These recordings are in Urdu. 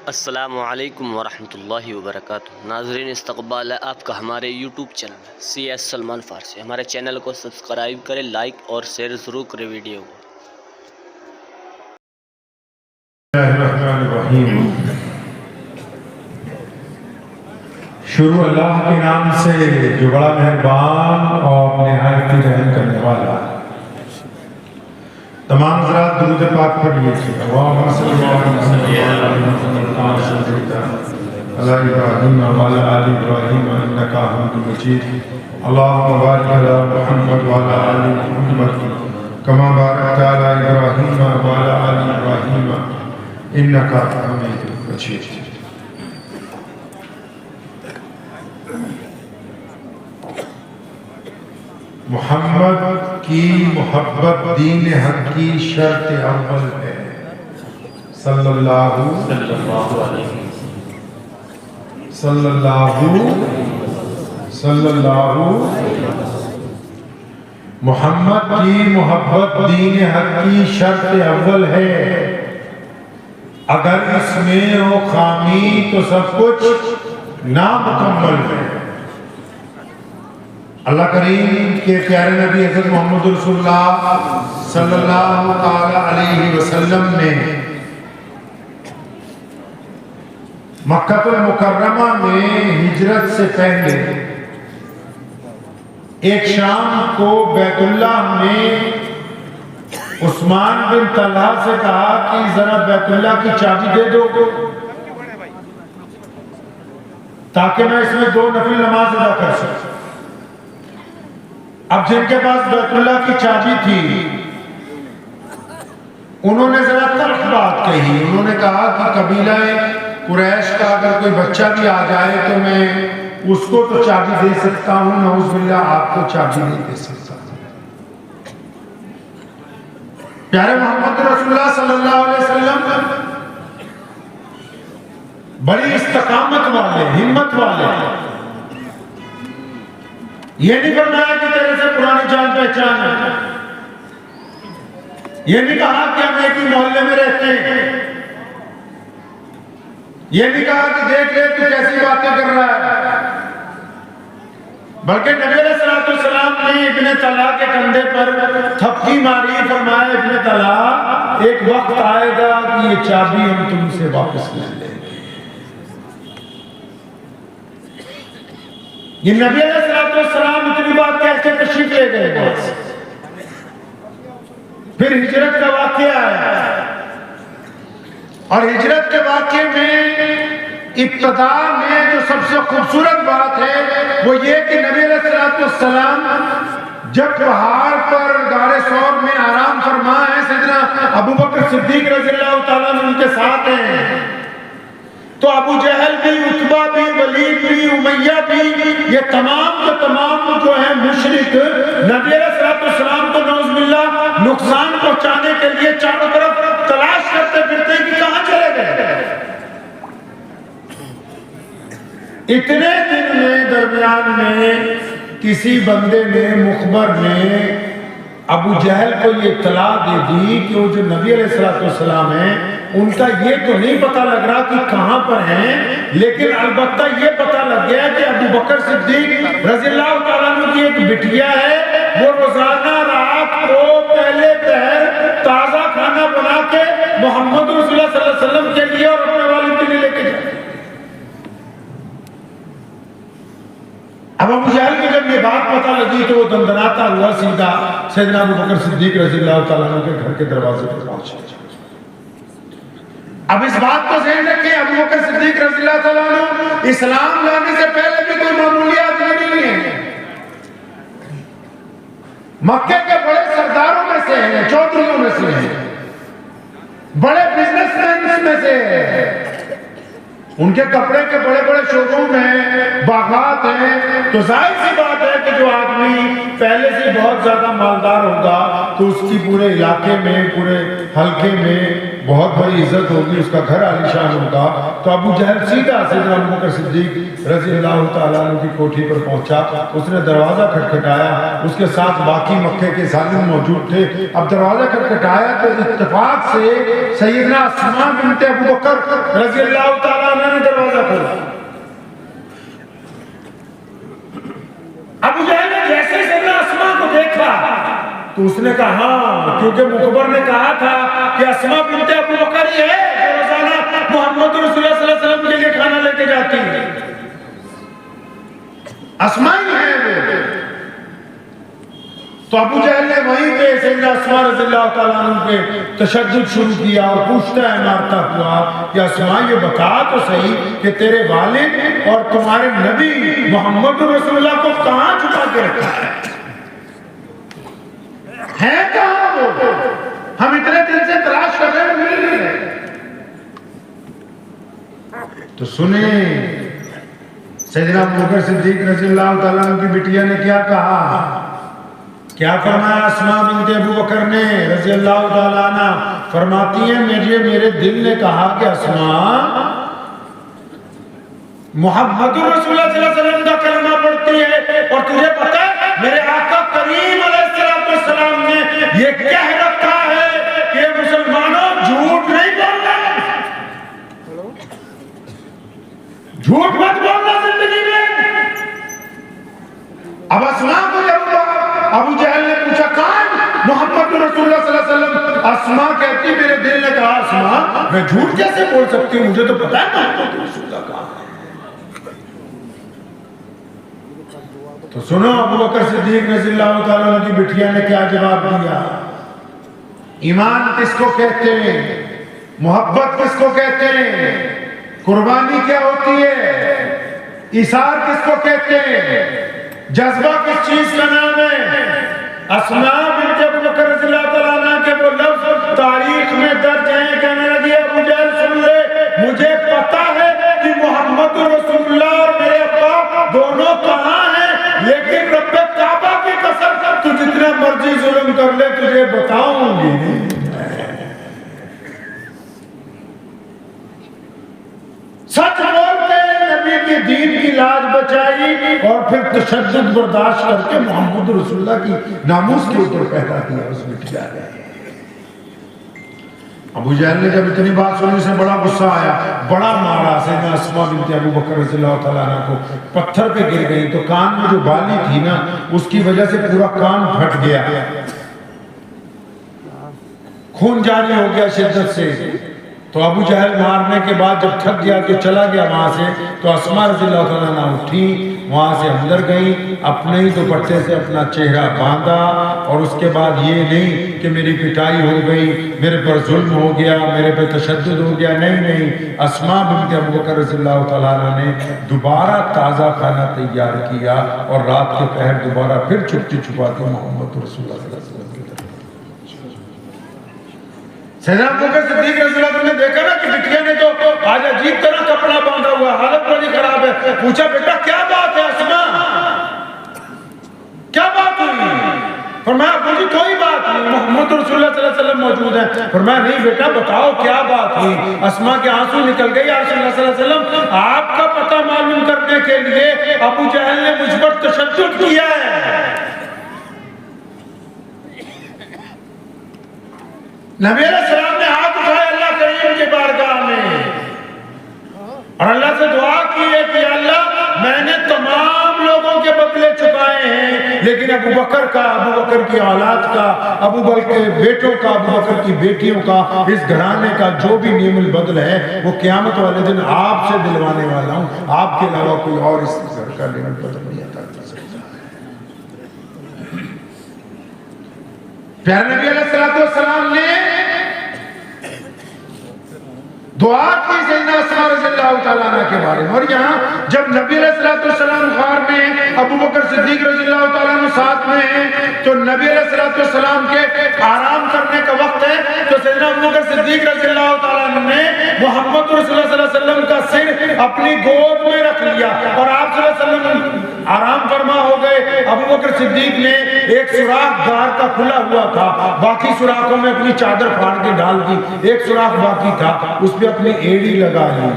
السلام علیکم ورحمۃ اللہ وبرکاتہ۔ ناظرین، استقبال ہے آپ کا ہمارے یوٹیوب چینل CS سلمان فارسی۔ ہمارے چینل کو سبسکرائب کریں، لائک اور شیئر ضرور کریں ویڈیو کو۔ الرحمن الرحیم۔ شروع اللہ کے نام سے جو بڑا مہربان اور نہایت ہی رحم کرنے والا ہے۔ تمام حضرات درود پاک پڑھیے۔ اللہم صلی اللہ علی ابراہیم وعلی آل ابراہیم انک حمید مجید۔ اللہم بارک علی محمد وعلی آل محمد کما بارکت علی ابراہیم وعلی آل ابراہیم انک حمید مجید۔ محمد کی محبت دین حق کی شرط اول ہے۔ صلی اللہ محمد کی محبت دین حق کی شرط اول ہے۔ اگر اس میں ہو خامی تو سب کچھ نامکمل ہے۔ اللہ کریم کے پیارے نبی حضرت محمد رسول اللہ صلی اللہ تعالی علیہ وسلم نے مکہ المکرمہ میں ہجرت سے پہلے ایک شام کو بیت اللہ میں عثمان بن طلحہ سے کہا کہ ذرا بیت اللہ کی چابی دے دو تاکہ میں اس میں 2 نفل نماز ادا کر سکوں۔ اب جن کے پاس بیت اللہ کی چابی تھی انہوں نے ذرا تلخ بات کہی۔ انہوں نے کہا کہ قبیلہ قریش کا اگر کوئی بچہ بھی آ جائے تو میں اس کو تو چابی دے سکتا ہوں، نعوذ باللہ آپ کو چابی نہیں دے سکتا۔ پیارے محمد رسول اللہ صلی اللہ علیہ وسلم بڑی استقامت والے، ہمت والے، یہ نہیں فرمایا کہ تیرے سے پرانی جان پہچان ہے، یہ نہیں کہا کہ ہم ایک ہی محلے میں رہتے ہیں، یہ نہیں کہا کہ دیکھ لے تو کیسی باتیں کر رہا ہے، بلکہ نبی علیہ السلام نے ابن طلحہ کے کندھے پر تھپکی ماری، فرمایا ابن طلحہ ایک وقت آئے گا کہ یہ چابی ہم تم سے واپس لے لیں گے۔ یہ نبی علیہ السلام اتنی بات کہہ کے تشریف لے گئے۔ پھر ہجرت کا واقعہ ہے، اور ہجرت کے واقعے میں ابتدا میں جو سب سے خوبصورت بات ہے وہ یہ کہ نبی علیہ السلام جب پہاڑ پر غار ثور میں آرام فرما ہے، سیدنا ابو بکر صدیق رضی اللہ تعالیٰ عنہ ان کے ساتھ ہیں، تو ابو جہل بھی، عتبہ بھی، ولید بھی، امیہ بھی، یہ تمام کے تمام جو ہیں مشرک نبی علیہ السلام کو نعوذ باللہ نقصان پہنچانے کے لیے چاروں طرف تلاش کرتے پھرتے کہ کہاں چلے گئے۔ اتنے دن میں درمیان میں کسی بندے نے، مخبر نے ابو جہل کو یہ اطلاع دے دی کہ وہ جو نبی علیہ السلام ہیں ان کا یہ تو نہیں پتہ لگ رہا کہ کہاں پر ہیں، لیکن البتہ یہ پتہ لگ گیا کہ ابو بکر صدیق رضی اللہ تعالیٰ عنہ کی ایک بٹیا ہے، وہ روزانہ رات کو پہلے پہر تازہ کھانا بنا کے محمد رسول اللہ صلی اللہ علیہ وسلم کے لیے اور اپنے والد کے لیے لے کے جاتی۔ اب ابو جہل کی جب یہ بات پتہ لگی تو وہ دندناتا ہوا سیدھا سیدنا ابو بکر صدیق رضی اللہ تعالیٰ عنہ کے گھر کے دروازے پر پہنچا۔ اب اس بات کو ذہن رکھیں، ابو بکر صدیق رضی اللہ تعالیٰ عنہ اسلام لانے سے پہلے بھی کوئی معمولی آدمی نہیں ہے، مکے کے بڑے سرداروں میں سے ہیں، چودھریوں میں سے ہیں، بڑے بزنس مین میں سے ہیں، ان کے کپڑے کے بڑے بڑے شو روم ہیں، باغات ہیں، تو ظاہر سی بات ہے کہ جو آدمی پہلے سے بہت زیادہ مالدار ہوگا تو اس کی پورے علاقے میں، پورے حلقے میں بہت بڑی عزت ہوگی، اس کا گھر عالیشان ہوگا. تو ابو جہل سیدھا سیدنا ابو بکر صدیق رضی اللہ تعالیٰ عنہ کی کوٹھی پر پہنچا. اس نے دروازہ کھٹکھٹایا، اس کے ساتھ باقی مکے کے ظالم موجود تھے. اب دروازہ کھٹکھٹایا تو اتفاق سے سیدنا اسماء بنت ابو بکر رضی اللہ تعالیٰ عنہ نے دروازہ کھولا. ابو جہل نے جیسے سیدنا اسماء کو دیکھا تو اس نے کہا ہاں، کیونکہ مخبر نے کہا تھا کہ اسماء بنت ابو بکر ہی ہے جو روزانہ محمد رسول اللہ صلی اللہ علیہ وسلم کے لیے کھانا لے کے جاتی ہے. اسماء ہی ہے وہ. تو ابو جہل نے وہیں پہ سیدنا اسماء رضی اللہ تعالیٰ عنہ پہ تشدد شروع کیا اور پوچھتا ہے مارتا ہوا کہ اسماء یہ بتا تو صحیح کہ تیرے والد اور تمہارے نبی محمد رسول اللہ کو کہاں چھپا کے رکھا ہے کہاں وہ؟ ہم اتنے دن سے تلاش کر رہے ہیں، مل نہیں رہے. تو سنیں سیدنا ابو بکر صدیق رضی اللہ تعالیٰ عنہ کی بٹیا نے کیا کہا، کیا فرمایا اسماء بنت ابو بکر نے رضی اللہ تعالیٰ عنہ؟ فرماتی ہیں میرے دل نے کہا کہ اسماء محمد رسول اللہ صلی اللہ علیہ وسلم کا کلمہ پڑھتی ہے، اور تجھے پتہ ہے میرے آقا کریم علیہ السلام نے یہ کہہ رکھا ہے کہ مسلمانوں جھوٹ نہیں بولنا، جھوٹ مت بولنا زندگی میں. اب اسماء کو جب ابو جہل نے پوچھا کون محمد رسول اللہ صلی اللہ علیہ وسلم، اسماء کہتی میرے دل نے کہا اسماء میں جھوٹ کیسے بول سکتی ہوں، مجھے تو پتا ہے محمد رسول اللہ کہاں ہے. تو سنو ابو بکر صدیق رضی اللہ تعالیٰ عنہ کی بٹیا نے کیا جواب دیا. ایمان کس کو کہتے ہیں، محبت کس کو کہتے ہیں، قربانی کیا ہوتی ہے، ایثار کس کو کہتے ہیں، جذبہ کس چیز کا نام ہے. اسماء بنت ابو بکر رضی اللہ تعالیٰ عنہ کے وہ لفظ تاریخ میں درج ہیں. کہنے لگی ابو جہل سن لے، مجھے پتا ہے کہ محمد رسول اللہ اور میرے ابا دونوں کہاں ہیں، لیکن رب کعبہ کی قسم تو جتنا مرضی ظلم کر لے تجھے بتاؤں گی. سچ بول کے نبی کی دین کی لاج بچائی اور پھر تشدد برداشت کر کے محمد رسول اللہ کی ناموس کے اوپر پہلا دیا اس بٹیا نے. ابو جہل نے جب اتنی بات سنی سے بڑا غصہ آیا، بڑا مارا. سیدنا اسماء بنت ابو بکر رضی اللہ تعالیٰ عنہ کو پتھر پہ گر گئی. تو کان میں جو بالی تھی نا اس کی وجہ سے پورا کان پھٹ گیا، خون جاری ہو گیا شدت سے. تو ابو جہل مارنے کے بعد جب تھک گیا کہ چلا گیا وہاں سے، تو اسماء رضی اللہ تعالیٰ عنہ اٹھی، وہاں سے اندر گئی، اپنے ہی دوپٹے سے اپنا چہرہ باندھا. اور اس کے بعد یہ نہیں کہ میری پٹائی ہو گئی، میرے پر ظلم ہو گیا، میرے پہ تشدد ہو گیا. نہیں، اسماء بنت ابو بکر رضی اللہ تعالیٰ عنہ نے دوبارہ تازہ کھانا تیار کیا اور رات کے پہر دوبارہ پھر چھپتی چھپاتی محمد رسول اللہ صلی اللہ علیہ وسلم کی طرف. سیدنا ابو بکر صدیق رضی اللہ عنہ نے دیکھا نا کہ بٹیا نے تو آج عجیب طرح کپڑا باندھا ہوا، حالت بڑی خراب ہے. پوچھا بیٹا کیا بات ہے اسماء، کیا بات ہوئی؟ فرمایا ابو جی کوئی بات نہیں، محمد رسول اللہ صلی اللہ علیہ وسلم موجود ہیں. فرمایا نہیں بیٹا بتاؤ کیا بات ہوئی. اسماء کے آنسو نکل گئے. یا رسول اللہ صلی اللہ علیہ وسلم آپ کا پتہ معلوم کرنے کے لیے ابو جہل نے مجھ پر تشدد کیا ہے. نبی علیہ السلام نے ہاتھ اٹھائے اللہ کریم کی بارگاہ میں اور اللہ سے دعا کی ہے کہ اللہ میں نے تمام لوگوں کے بدلے چکائے ہیں، لیکن ابو بکر کا، ابو بکر کی اولاد کا، ابو بکر کے بیٹوں کا، ابو بکر کی بیٹیوں کا، اس گھرانے کا جو بھی نعم البدل ہے وہ قیامت والے دن آپ سے دلوانے والا ہوں. آپ کے علاوہ کوئی اور اس گھر کا نعم البدل نہیں عطا کر سکتا. پیارے نبی علیہ السلام نے دعا کی سیدنا اسماء رضی اللہ تعالیٰ عنہ کے بارے میں. اور یہاں جب نبی علیہ السلام غار میں ابو بکر صدیق رضی اللہ تعالیٰ عنہ ساتھ میں ہیں تو نبی علیہ السلام کے آرام کرنے کا وقت ہے. تو سیدنا ابو بکر صدیق رضی اللہ تعالیٰ عنہ نے محمد رسول اللہ صلی اللہ علیہ وسلم کا سر اپنی گود میں رکھ لیا اور آپ صلی اللہ علیہ وسلم آرام فرما ہو گئے. ابو ابو بکر صدیق نے ایک سوراخ غار کا کھلا ہوا تھا، باقی سوراخوں میں اپنی چادر پھاڑ کے ڈال دی، ایک سوراخ باقی تھا، اس پہ اپنی ایڑی لگا لی۔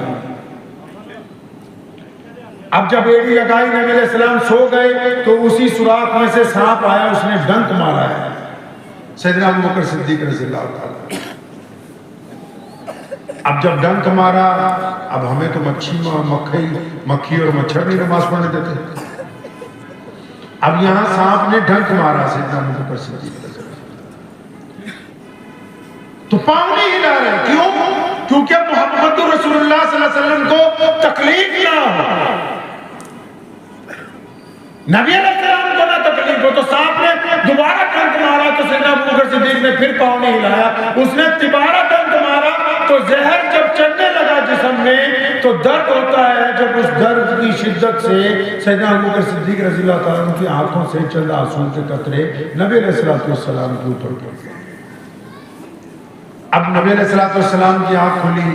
اب جب ایڑی لگائی، نبی علیہ السلام سو گئے تو اسی سوراخ میں سے سانپ آیا، اس نے ڈنک مارا ہے سیدنا ابو بکر صدیق رضی اللہ تعالیٰ۔ اب جب ڈنک مارا، اب ہمیں تو مکھی اور مچھر نہیں نماز پڑھنے دیتے، اب یہاں سانپ نے ڈنک مارا سیدنا ابو بکر صدیق رضی اللہ، تو پاؤں نہیں ہلا رہے، کیوں؟ کیونکہ محمد رسول اللہ صلی اللہ علیہ وسلم کو تکلیف نہ ہو، نبی علیہ السلام کو نہ تکلیف ہو۔ تو سانپ نے دوبارہ ڈنک مارا تو سیدنا ابو بکر صدیق نے پھر پاؤں نہیں ہلایا، اس نے دوبارہ ڈنک مارا تو زہر جب چڑھنے لگا جسم میں تو درد ہوتا ہے، جب اس درد کی شدت سے سیدنا ابو بکر صدیق رضی اللہ تعالیٰ عنہ کی آنکھوں سے چند آنسو کے قطرے نبی علیہ السلام کے اوپر پڑ گئے۔ اب نبی علیہ السلام کی آنکھ کھلی،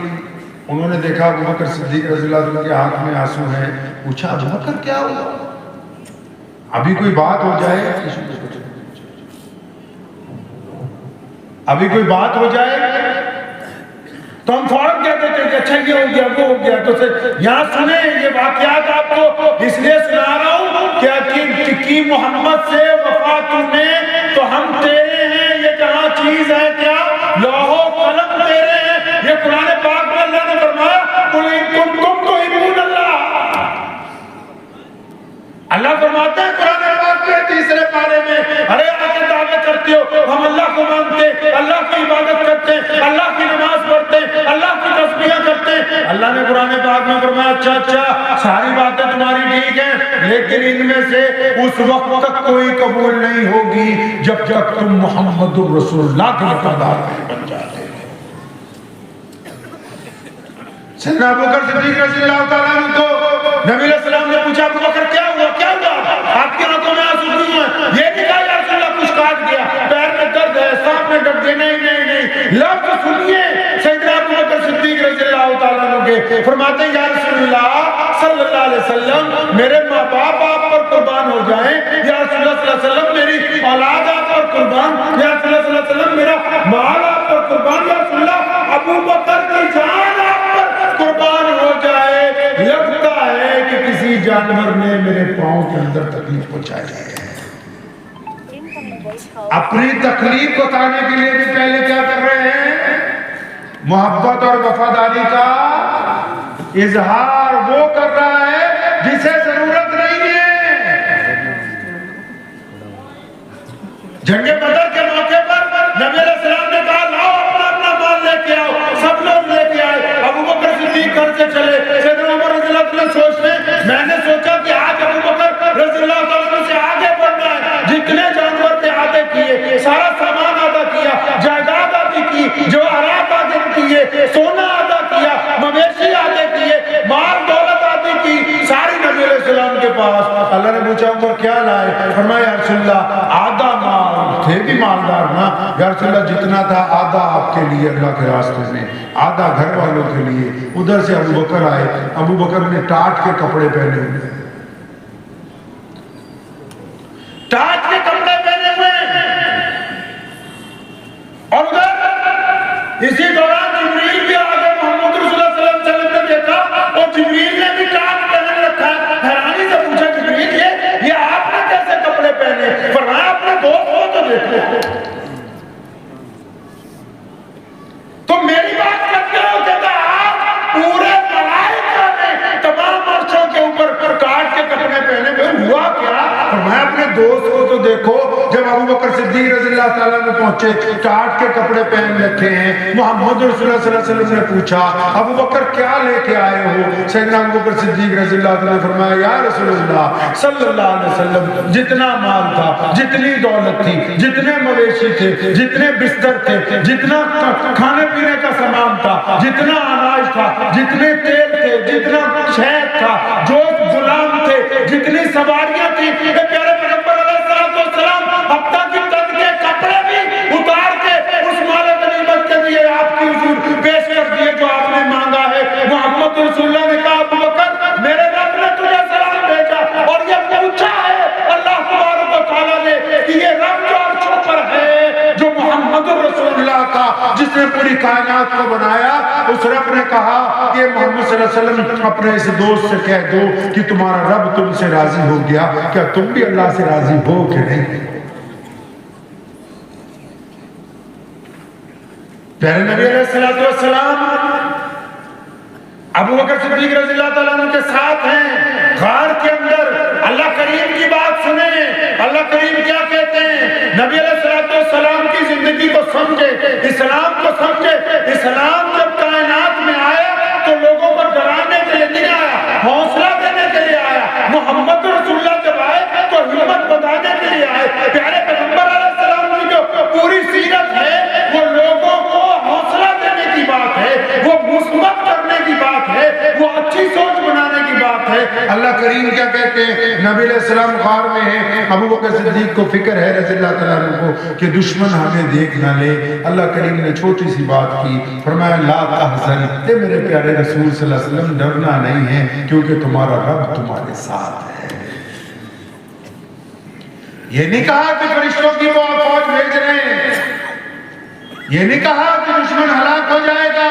انہوں نے دیکھا ابو بکر صدیق رضی اللہ عنہ کی آنکھ میں آنسو ہیں، پوچھا ابو بکر کیا ہوا؟ ابھی کوئی بات ہو جائے، ابھی کوئی بات ہو جائے تو ہم فوراً کہہ دیتے ہیں کہ اچھا یہ ہو گیا وہ ہو گیا۔ تو یہاں سنیں، یہ واقعات آپ کو اس لیے سنا رہا ہوں کہ محمد سے وفا تم نے تو ہم تیرے ہیں، یہ جہاں چیز ہے کیا لوح و قلم تیرے ہیں۔ یہ قرآن پاک میں اللہ نے فرمایا قل ان کنتم تحبون اللہ، اللہ فرماتے ہیں قرآن پاک میں تیسرے پارے میں، ارے آگے دعوے کرتے ہو ہم اللہ کو مانتے، اللہ کی عبادت کرتے، اللہ کی نماز پڑھتے، اللہ کی تسبیح کرتے۔ اللہ نے قرآن پاک میں فرمایا اچھا ساری باتیں تمہاری ٹھیک ہیں، لیکن ان میں سے اس وقت تک کوئی قبول نہیں ہوگی جب تک تم محمد الرسول اللہ کے وفادار نہیں بن جاتے۔ سیدنا ابو بکر صدیق رضی اللہ تعالیٰ عنہ کو نبی علیہ السلام نے پوچھا ابو بکر کیا ہوا کیا ہوا؟ آپ کی آنکھوں میں آنسو کیوں ہیں؟ یہ نہیں کہا یا رسول اللہ کچھ کاٹ گیا، پیر میں درد ہے، سانپ میں ڈٹ گیا، نہیں لفظ سنیے سیدنا ابو بکر صدیق رضی اللہ تعالیٰ عنہ کے، فرماتے ہیں یا رسول اللہ صلی اللہ علیہ وسلم میرے ماں باپ آپ پر قربان ہو جائیں، یا رسول اللہ صلی اللہ علیہ وسلم میری اولاد آپ پر قربان، یا رسول اللہ صلی اللہ علیہ وسلم میرا مال آپ پر قربان، یا رسول اللہ ابو بکر کی جان آپ پر قربان ہو جائے، لگتا ہے کہ کسی جانور نے میرے پاؤں کے اندر تکلیف پہنچائی ہے۔ اپنی تکلیف بتانے کے لیے بھی پہلے کیا کر رہے ہیں؟ محبت اور وفاداری کا اظہار وہ کر رہا ہے جسے ضرورت نہیں ہے۔ جنگ بدر کے موقع پر نبی علیہ السلام نے کہا لاؤ اپنا اپنا مال لے کے آؤ، سب لوگ لے کے آئے، ابو بکر صدیق گھر سے چلے، سیدنا عمر رضی اللہ عنہ سوچتے میں نے سوچا کہ آج ابو بکر رضی اللہ عنہ سے آگے بڑھنا ہے، جتنے جانور تھے آدھے کیے، سارا سامان آدھا کیا، جائیداد آدھی کی، جواہرات آدھے کیے، سونا آدھا کیا، مویشی آدھے کیے، مال دولت آدھی کی، ساری نبی علیہ السلام کے پاس۔ اللہ نے پوچھا عمر کیا لائے؟ فرمایا یا رسول اللہ آدھا مال، تھے بھی مالدار نا، یا رسول اللہ جتنا تھا آدھا آپ کے لیے اللہ کے راستے میں، آدھا گھر والوں کے لیے۔ ادھر سے ابو بکر آئے، ابو بکر نے ٹاٹ کے کپڑے پہنے ہوئے، ٹاٹ کے کپڑے پہنے ہوئے، اور ادھر اسی دوران جبریل بھی آگے محمد رسول اللہ صلی اللہ علیہ وسلم نے دیکھا اور جبریل نے بھی ٹاٹ پہن رکھا ہے۔ حیرانی سے پوچھا جبریل یہ آپ نے کیسے کپڑے پہنے؟ فرمایا اپنے دوست کو تو دیکھو، تو میری بات کرتے ہو کہتا آپ پورے ملائکہ نے تمام عرشوں کے اوپر کاٹ کے کپڑے پہنے ہوئے، ہوا کیا؟ فرمایا اپنے دوست کو تو دیکھو۔ جب ابو بکر صدیق رضی اللہ تعالیٰ نے پہنچے، ٹاٹ کے کپڑے پہن رکھے ہیں، محمد رسول اللہ صلی اللہ علیہ وسلم نے پوچھا ابو بکر کیا لے کے آئے ہو؟ سیدنا ابو بکر صدیق رضی اللہ تعالیٰ نے فرمایا یا رسول اللہ صلی اللہ علیہ وسلم جتنا مال تھا، جتنی دولت تھی، جتنے مویشی تھے، جتنے بستر تھے، جتنا کھانے پینے کا سامان تھا، جتنا اناج تھا، جتنے تیل تھے، جتنا شہد تھا، جو غلام تھے، جتنی سواریاں تھی، پیارے پیغمبر علیہ السلام حتیٰ کی تن کے کپڑے بھی اتار کے اس مال غنیمت کے لیے آپ کی حضور پیش کر دیے جو آپ نے مانگا ہے۔ محمد رسول اللہ نے کہا ابو بکر میرے رب نے تجھے سلام بھیجا اور یہ پوچھا ہے اللہ تبارک پوری کائنات کو بنایا، اس رب نے کہا کہ محمد صلی اللہ علیہ وسلم اپنے اس دوست سے کہہ دو کہ تمہارا رب تم سے راضی ہو گیا، کیا تم بھی اللہ سے راضی ہو کہ نہیں؟ پیارے نبی علیہ السلام ابو بکر صدیق رضی اللہ تعالیٰ عنہ کے ساتھ ہیں غار کے اندر، اللہ کریم کی بات سنیں، اللہ کریم کیا کہتے ہیں، نبی علیہ السلام کی زندگی کو سمجھے، اسلام کو سمجھے۔ اسلام جب کائنات میں آیا تو لوگوں کو ڈرانے کے لیے نہیں آیا، حوصلہ دینے کے لیے آیا۔ محمد رسول اللہ جب آئے تو ہمت بتانے کے لیے آئے۔ پیارے پیغمبر علیہ السلام کی جو پوری سیرت ہے وہ لوگوں کو حوصلہ دینے کی بات ہے، وہ مثبت کرنے کی بات ہے، وہ اچھی سوچ بنانے کی بات ہے۔ اللہ کریم کیا کہتے ہیں، نبی علیہ السلام غار میں ہیں، ابو بکر صدیق کو فکر ہے رضی اللہ تعالیٰ عنہ کو کہ دشمن ہمیں دیکھ نہ لے۔ اللہ کریم نے چھوٹی سی بات کی، فرمایا لا تحزن، اے میرے پیارے رسول صلی اللہ علیہ وسلم ڈرنا نہیں ہے کیونکہ تمہارا رب تمہارے ساتھ ہے۔ یہ نہیں کہا کہ فرشتوں کی وہ فوج بھیج رہے ہیں، یہ نہیں کہا کہ دشمن ہلاک ہو جائے گا۔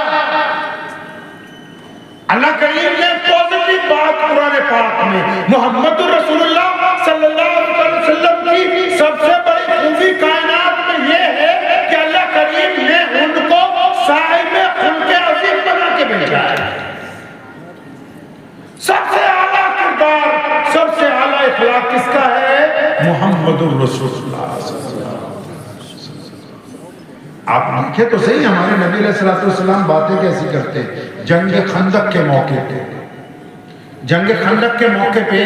اللہ کریم نے پازیٹیو بات قرآن پاک میں، محمد رسول اللہ صلی اللہ علیہ وسلم کی سب سے بڑی خوبی کائنات میں یہ ہے کہ اللہ کریم نے ان کو صاحب خلق عظیم بنا کے بھیجا ہے۔ سب سے اعلیٰ کردار، سب سے اعلیٰ اخلاق کس کا ہے؟ محمد الرسول اللہ صلی اللہ علیہ وسلم۔ آپ دیکھیں تو صحیح ہمارے نبی علیہ السلام باتیں کیسی کرتے ہیں۔ جنگ خندق کے موقع پہ، جنگ خندق کے موقع پہ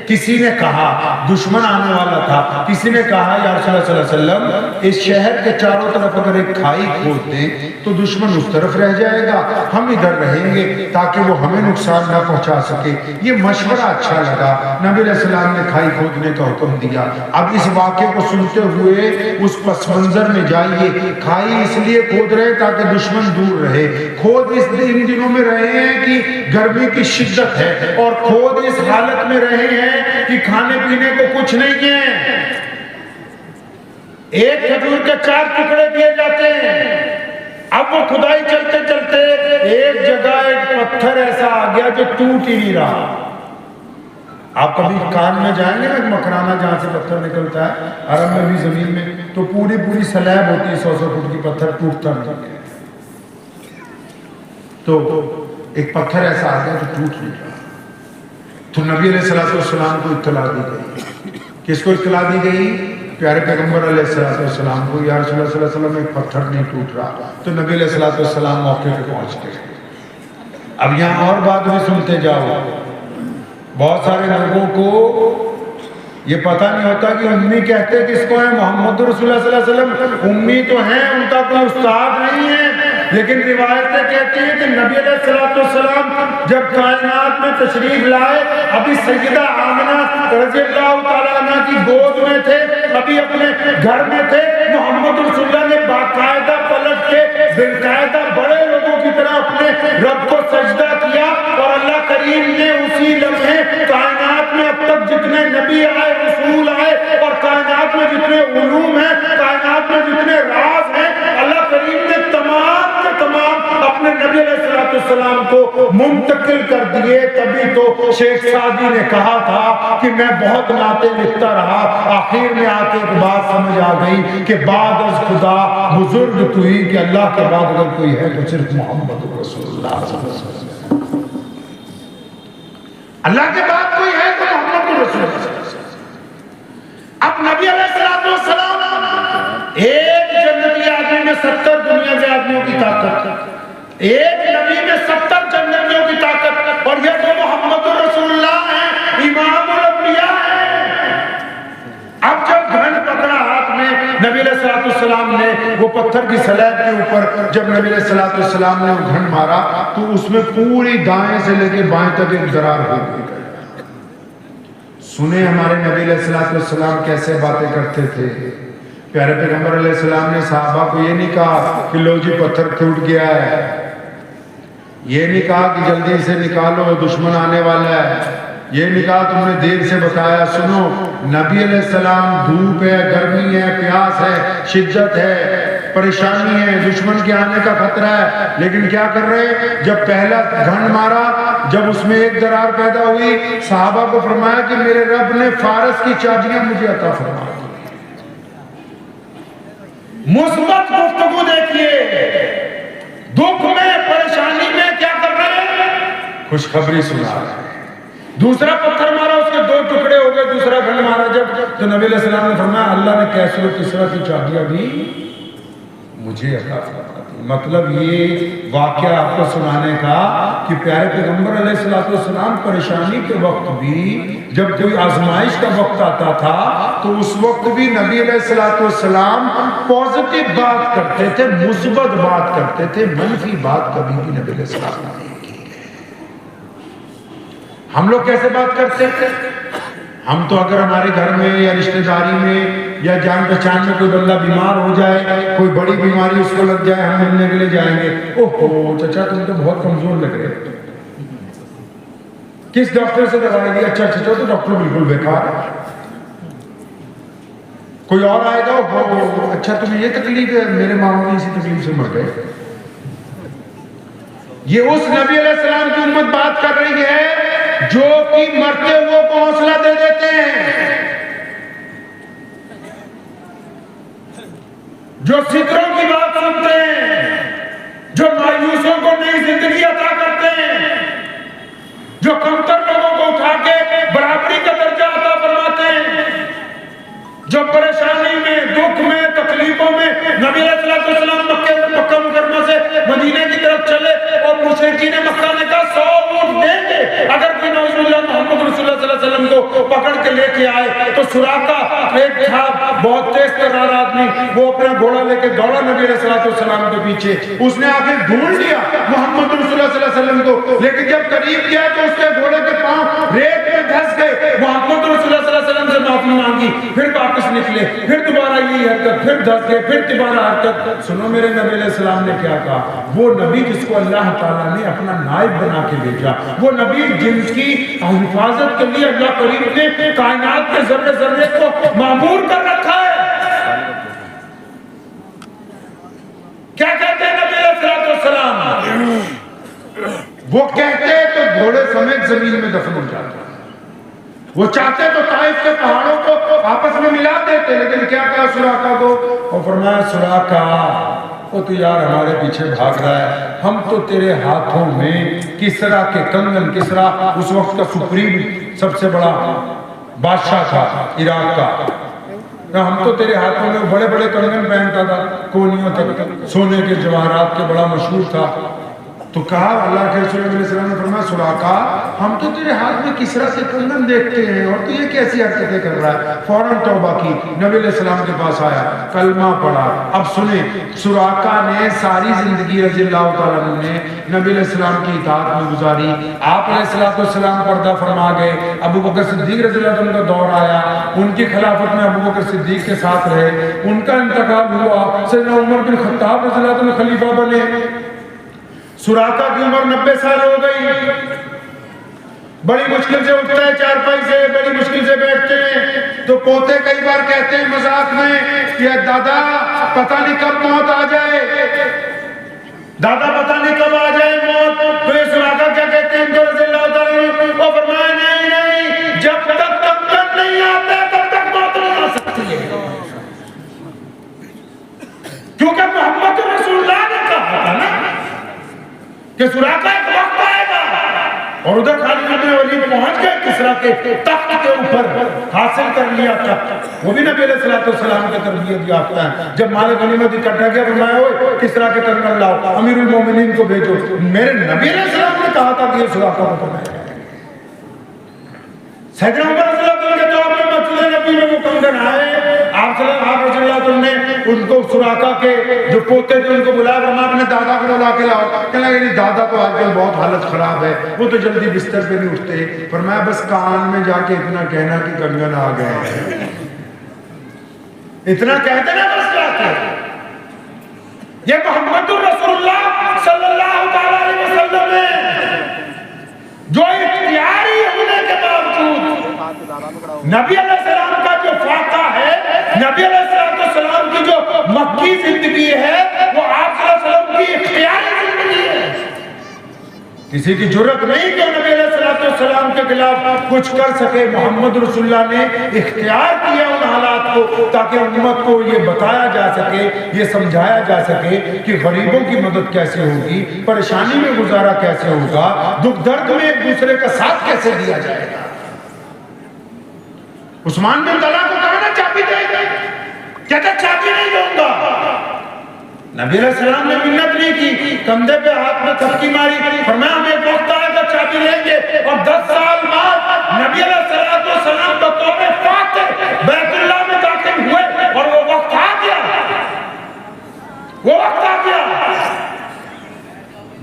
کسی نے کہا، دشمن آنے والا تھا، کسی نے کہا یا رسول اللہ صلی اللہ علیہ وسلم اس شہر کے چاروں طرف اگر ایک کھائی کھود دیں تو دشمن اس طرف رہ جائے گا، ہم ادھر رہیں گے تاکہ وہ ہمیں نقصان نہ پہنچا سکے۔ یہ مشورہ اچھا لگا، نبی علیہ السلام نے کھائی کھودنے کا حکم دیا۔ اب اس واقعے کو سنتے ہوئے اس پس منظر میں جائیے، کھائی اس لیے کھود رہے تاکہ دشمن دور رہے، کھود اس دنوں میں رہے ہیں کہ گرمی کی شدت ہے، اور کھود اس حالت میں رہے ہیں کہ کھانے پینے کو کچھ نہیں ہے۔ ایک کھجور کے 4 ٹکڑے دیے جاتے ہیں۔ اب وہ کھدائی چلتے چلتے ایک جگہ ایک پتھر ایسا آ گیا جو ٹوٹ ہی نہیں رہا۔ آپ کبھی کان میں جائیں گے نا مکرانہ جہاں سے پتھر نکلتا ہے عرب میں بھی زمین میں، تو پوری سلیب ہوتی ہے 100 فٹ کی، پتھر ٹوٹتا نہیں۔ تو ایک پتھر ایسا آ گیا جو ٹوٹ نہیں رہا۔ تو نبی علیہ السلام کو اطلاع دی گئی۔ کس کو اطلاع دی گئی؟ پیارے پیغمبر علیہ السلام کو، یا رسول اللہ صلی اللہ علیہ وسلم ایک پتھر نہیں ٹوٹ رہا۔ تو نبی علیہ السلام موقع پہ پہنچ گئے۔ اب یہاں اور بات بھی سنتے جاؤ، بہت سارے لوگوں کو یہ پتہ نہیں ہوتا کہ امی کہتے کس کو ہیں؟ محمد رسول اللہ صلی اللہ علیہ وسلم امی تو ہیں، ان کا کوئی استاد نہیں ہے، لیکن روایتیں کہتی ہیں کہ نبی علیہ السلام جب کائنات میں تشریف لائے، ابھی سیدہ آمنہ رضی اللہ تعالیٰ عنہ کی گود میں تھے، ابھی اپنے گھر میں تھے، محمد رسول اللہ نے باقاعدہ پلٹ کے باقاعدہ بڑے لوگوں کی طرح اپنے رب کو سجدہ کیا، اور اللہ کریم نے اسی لمحے کائنات میں اب تک جتنے نبی آئے، رسول آئے، اور کائنات میں جتنے علوم ہیں، کائنات میں جتنے راز ہیں، اللہ کریم نے تمام کے تمام اپنے نبی علیہ السلام کو منتقل کر دیے۔ تبھی تو شیخ سعدی نے کہا تھا کہ میں بہت نعتیں لکھتا رہا، آخر میں آ کے ایک بات سمجھ آ گئی کہ بعد از خدا بزرگ تو ہی، کہ اللہ کے بعد اگر کوئی ہے تو صرف محمد رسول اللہ صلی اللہ علیہ وسلم۔ اللہ کے بعد کوئی ہے تو محمد رسول اللہ صلی اللہ علیہ وسلم۔ اب نبی علیہ السلام ایک جنتی آدمی میں 70 دنیا کے آدمیوں کی طاقت، ایک نبی میں 70 جنتیوں کی طاقت، اور یہ تو محمد رسول اللہ ہیں، امام الانبیاء ہیں۔ اب جب گھن پکڑا ہاتھ میں نبی علیہ السلام نے، وہ پتھر کی سلیب کے اوپر جب نبی علیہ السلام نے وہ گھن مارا تو اس میں پوری دائیں سے لے کے بائیں تک ایک درار ہو گئی۔ سنیں ہمارے نبی علیہ السلام کیسے باتیں کرتے تھے۔ پیارے پیغمبر علیہ السلام نے صحابہ کو یہ نہیں کہا کہ لو جی پتھر ٹوٹ گیا ہے، یہ نہیں کہا کہ جلدی سے نکالو دشمن آنے والا ہے، یہ نہیں کہا تم نے دیر سے بتایا۔ سنو، نبی علیہ السلام دھوپ ہے، گرمی ہے، پیاس ہے، شدت ہے، پریشانی ہے، دشمن کے آنے کا خطرہ ہے، لیکن کیا کر رہے؟ جب پہلا گھن مارا، جب اس میں ایک درار پیدا ہوئی، صحابہ کو فرمایا کہ میرے رب نے فارس کی چابیاں مجھے عطا فرما دی۔ مثبت گفتگو دیکھیے، دکھ میں پریشانی میں کیا کر رہے ہیں؟ خوشخبری سنا رہے ہیں۔ دوسرا پتھر مارا، اس کے 2 ٹکڑے ہو گئے، دوسرا گھن مارا جب، تو نبی علیہ السلام نے فرمایا اللہ نے کیسر و کسرا کی چابیاں بھی مجھے عطا فرما دی۔ مطلب یہ واقعہ آپ کو سنانے کا کہ پیارے پیغمبر علیہ السلام پریشانی کے وقت بھی، جب کوئی آزمائش کا وقت آتا تھا تو اس وقت بھی نبی علیہ السلام پازیٹیو بات کرتے تھے، مثبت بات کرتے تھے، منفی بات کبھی بھی نبی علیہ السلام نے نہیں کی۔ ہم لوگ کیسے بات کرتے تھے؟ ہم تو اگر ہمارے گھر میں یا رشتہ داری میں یا جان پہچان میں کوئی بندہ بیمار ہو جائے، کوئی بڑی بیماری اس کو لگ جائے، ہم ملنے کے لیے جائیں گے، اوہ چچا تم تو بہت کمزور لگ رہے ہو، کس ڈاکٹر سے دوائی دی؟ اچھا چچا تو ڈاکٹر بالکل بیکار ہے۔ کوئی اور آئے گا، اچھا تمہیں یہ تکلیف ہے، میرے ماموں بھی اسی تکلیف سے مر گئے۔ یہ اس نبی علیہ السلام کی امت بات کر رہی ہے جو کہ مرتے ہوئے کو حوصلہ دے دیتے ہیں، جو ستروں کی بات سنتے ہیں، جو مایوسوں کو نئی زندگی عطا کرتے ہیں، جو کمتر لوگوں کو اٹھا کے برابری کا درجہ عطا فرماتے ہیں، جو پریشانی میں، دکھ میں، تکلیفوں میں نبی علیہ السلام مکہ مکرمہ سے مدینے کی طرف چلے اور مشرکین مکہ نے کہا 100 اونٹ دیں گے اگر کوئی نعوذ باللہ محمد رسول اللہ صلی اللہ علیہ وسلم کو پکڑ کے لے کے آئے۔ تو سراقہ ایک تھا بہت تیز ترار آدمی، وہ اپنا گھوڑا لے کے دوڑا نبی علیہ السلام کے پیچھے، اس نے آ کے ڈھونڈ لیا محمد رسول اللہ صلی اللہ علیہ وسلم کو، لیکن جب قریب گیا تو اس کے گھوڑے کے پاؤں ریت میں دھس گئے۔ محمد رسول اللہ صلی اللہ علیہ وسلم سے معافی مانگی، پھر واپس نکلے، پھر دوبارہ یہی حرکت، پھر دھس گئے، پھر دوبارہ حرکت۔ سنو میرے نبی علیہ السلام نے کیا کہا؟ وہ نبی جس کو اللہ تعالیٰ نے اپنا نائب بنا کے بھیجا، وہ نبی جن کی حفاظت کے لیے اللہ کریم نے کائنات کے ذرے ذرے کو معمور کر رکھا ہے۔ کیا کہتے ہیں نبی علیہ السلام؟ وہ کہتے تو گھوڑے سمیت زمین میں دفن ہو جاتا، وہ چاہتے تو طائف کے پہاڑوں کو آپس میں ملا دیتے، لیکن کیا کہا سراقہ کو؟ اور فرمایا سراقہ وہ تو یار ہمارے پیچھے بھاگ رہا ہے، ہم تو تیرے ہاتھوں میں کسرا کے کنگن، کسرا اس وقت کا سپریم سب سے بڑا بادشاہ تھا عراق کا، ہم تو تیرے ہاتھوں میں بڑے بڑے کنگن پہنتا تھا، کونیوں تک سونے کے جواہرات کے، بڑا مشہور تھا۔ تو کہا اللہ کے رسول علیہ السلام نے فرمایا سراقہ ہم تو تیرے ہاتھ میں کسرا سے کنگن دیکھتے ہیں اور تو یہ کیسی حرکتیں کر رہا ہے؟ فوراً توبہ کی، نبی علیہ السلام کے پاس آیا، کلمہ پڑھا۔ اب سنیں، سراقہ نے ساری زندگی رضی اللہ تعالیٰ عنہ نے نبی علیہ السلام کی اطاعت میں گزاری۔ آپ علیہ السلام پردہ فرما گئے، ابو بکر صدیق رضی اللہ عنہ کا دور آیا، ان کی خلافت میں ابو بکر صدیق کے ساتھ رہے، ان کا انتقال ہوا، سیدنا عمر بن خطاب رضی اللہ عنہ خلیفہ بنے۔ سراقہ کی عمر 90 سال ہو گئی، بڑی مشکل سے اٹھتا ہے چارپائی سے، بڑی مشکل سے بیٹھتے ہیں، تو پوتے کئی بار کہتے ہیں مذاق میں کہ دادا پتہ نہیں کب موت آ جائے، دادا پتہ نہیں کب آ جائے موت۔ تو یہ سراقہ کیا کہتے ہیں تو رضی اللہ تعالیٰ عنہ وہ فرمایا نہیں، جب تک تک نہیں آتا تب تک موت نہیں آ سکتی ہے، کیونکہ محمد رسول اللہ نے کہا تھا نا کہ سراقہ ایک وقت آئے گا، اور ادھر خالد بن ولید پہنچ گئے کسرا کے تخت کے اوپر، حاصل کر لیا تخت، وہ بھی نبی علیہ السلام کے تربیت یافتہ ہیں۔ جب مال غنیمت اکٹھا کیا فرمایا ہوئے کسرا کے کنگن لاؤ، امیر المومنین کو بھیجو۔ میرے نبی علیہ السلام نے کہا تھا کہ یہ سراقہ کو پڑھائے۔ سیدنا عمر رضی اللہ عنہ کے دور میں مسجد نبی میں وہ کنگن آئے، آپ رضی اللہ عنہ نے ان کو سراقہ کے جو پوتے تھے ان کو بلایا، فرمایا اپنے دادا کو بلا کے لاؤ۔ کہنے لگے دادا تو آج کل بہت حالت خراب ہے، وہ تو جلدی بستر پہ نہیں اٹھتے۔ فرمایا بس کان میں جا کے اتنا کہنا کہ کنگن آ گئے ہیں، اتنا کہتے نا بس جا کے۔ یہ محمد رسول اللہ صلی اللہ تعالیٰ علیہ وسلم ہے جو اختیاری ہونے کے باوجود نبی علیہ السلام کا جو فاقہ ہے، نبی علیہ السلام کی جو مکی زندگی ہے، کسی کی جرت نہیں کہ نبی علیہ السلام کے خلاف کچھ کر سکے. محمد رسول اللہ نے اختیار کیا ان حالات کو تاکہ امت کو یہ بتایا جا سکے, یہ سمجھایا جا سکے کہ غریبوں کی مدد کیسے ہوگی, پریشانی میں گزارا کیسے ہوگا, دکھ درد میں ایک دوسرے کا ساتھ کیسے دیا جائے گا. عثمان بن طلحہ کو کہا نا چابی دے, کہتا چابی نہیں دوں گا. نبی علیہ السلام نے منت نہیں کی, کندھے پہ ہاتھ میں تھپکی ماری, فرمایا ہمیں ایک وقت آئے گا چابی لیں گے. اور 10 سال بعد نبی علیہ السلام بطور فاتح بیت اللہ میں داخل ہوئے اور وہ وقت آ گیا, وہ وقت آ گیا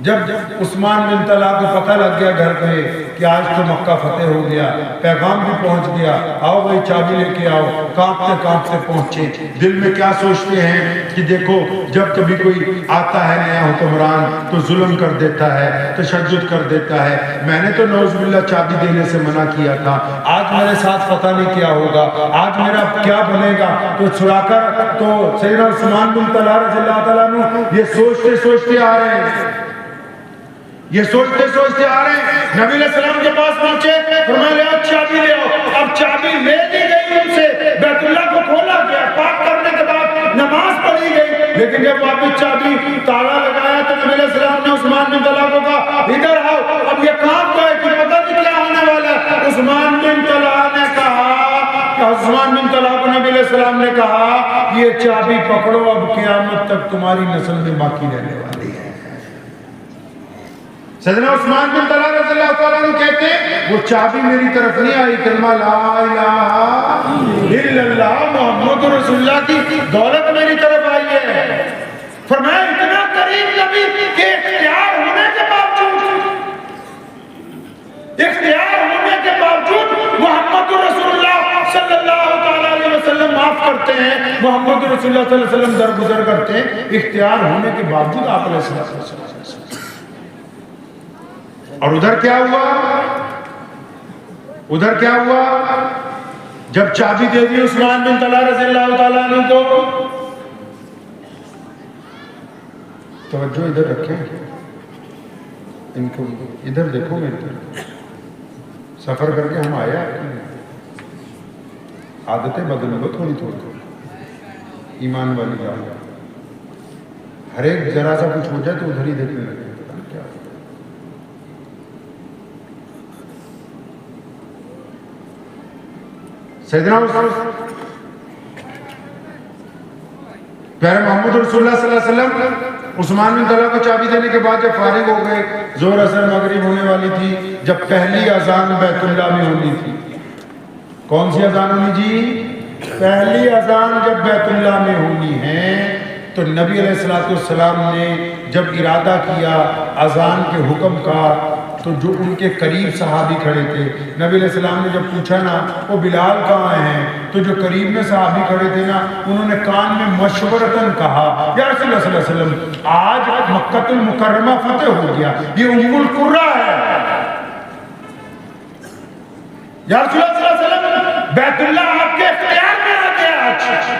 جب عثمان بن طلحہ کو پتہ لگ گیا گھر پہ کہ آج تو مکہ فتح ہو گیا, پیغام بھی پہنچ گیا, آؤ بھائی چابی لے کے آؤ. کانپتے کانپتے پہنچے. دل میں کیا سوچتے ہیں کہ دیکھو جب کبھی کوئی آتا ہے نیا حکمران تو ظلم کر دیتا ہے, تشدد کر دیتا ہے. میں نے تو نعوذ باللہ چابی دینے سے منع کیا تھا, آج میرے ساتھ پتہ نہیں کیا ہوگا, آج میرا کیا بنے گا. تو چھڑا کر تو سیدنا عثمان بن طلحہ رضی اللہ تعالیٰ عنہ یہ سوچتے سوچتے آ رہے ہیں, یہ سوچتے سوچتے آ رہے ہیں. نبی علیہ السلام کے پاس پہنچے, فرمایا چابی لے آؤ. اب چابی لے لی گئی ان سے, بیت اللہ کو کھولا گیا, پاک کرنے کے بعد نماز پڑھی گئی. لیکن جب واپس چابی تالا لگایا تو نبی علیہ السلام نے عثمان بن طلحہ کو کہا ادھر آؤ, اب یہ کام کو ہے کہ پتہ نہیں کیا ہونے والا ہے. عثمان بن طلحہ نے کہا, عثمان بن طلحہ کو نبی علیہ السلام نے کہا یہ چابی پکڑو, اب قیامت تک تمہاری نسل میں باقی رہنے والی ہے. سیدنا عثمان بن طلحہ رضی اللہ تعالیٰ عنہ کہتے ہیں وہ چابی میری طرف نہیں آئی, کلمہ لا الہ الا اللہ محمد رسول اللہ کی دولت میری طرف آئی ہے. فرمایا اتنا قریب نبی کہ اختیار ہونے کے باوجود محمد رسول اللہ صلی اللہ تعالیٰ علیہ وسلم معاف کرتے ہیں, محمد رسول اللہ صلی اللہ علیہ وسلم درگزر کرتے ہیں, اختیار ہونے کے باوجود آپ علیہ السلام. اور ادھر کیا ہوا, جب چابی دے دی عثمان بن طلحہ رضی اللہ تعالیٰ عنہ کو, توجہ ادھر رکھیں, ان کو ادھر دیکھو, میری طرف سفر کر کے ہم آیا, عادتیں بدلو تھوڑی تھوڑی, ایمان والی بات, ہر ایک ذرا سا کچھ ہو جائے تو ادھر ہی دیکھنے لگے. سیدنا پیارے محمد رسول اللہ صلی اللہ علیہ وسلم عثمان بن طلحہ کو چابی دینے کے بعد جب فارغ ہو گئے, ظہر عصر مغرب ہونے والی تھی, جب پہلی اذان بیت اللہ میں ہونی تھی. کون سی اذان ہونی جی؟ پہلی اذان جب بیت اللہ میں ہونی ہے تو نبی علیہ السلام نے جب ارادہ کیا اذان کے حکم کا, تو جو ان کے قریب صحابی کھڑے تھے, نبی علیہ السلام نے جب پوچھا نا وہ بلال کہاں ہیں, تو جو قریب میں صحابی کھڑے تھے نا انہوں نے کان میں مشورتاً کہا یا رسول اللہ صلی اللہ علیہ وسلم آج مکہ المکرمہ فتح ہو گیا, یہ ام القرہ ہے. یا رسول اللہ صلی اللہ علیہ وسلم بیت اللہ آپ کے اختیار میں آ گیا آج.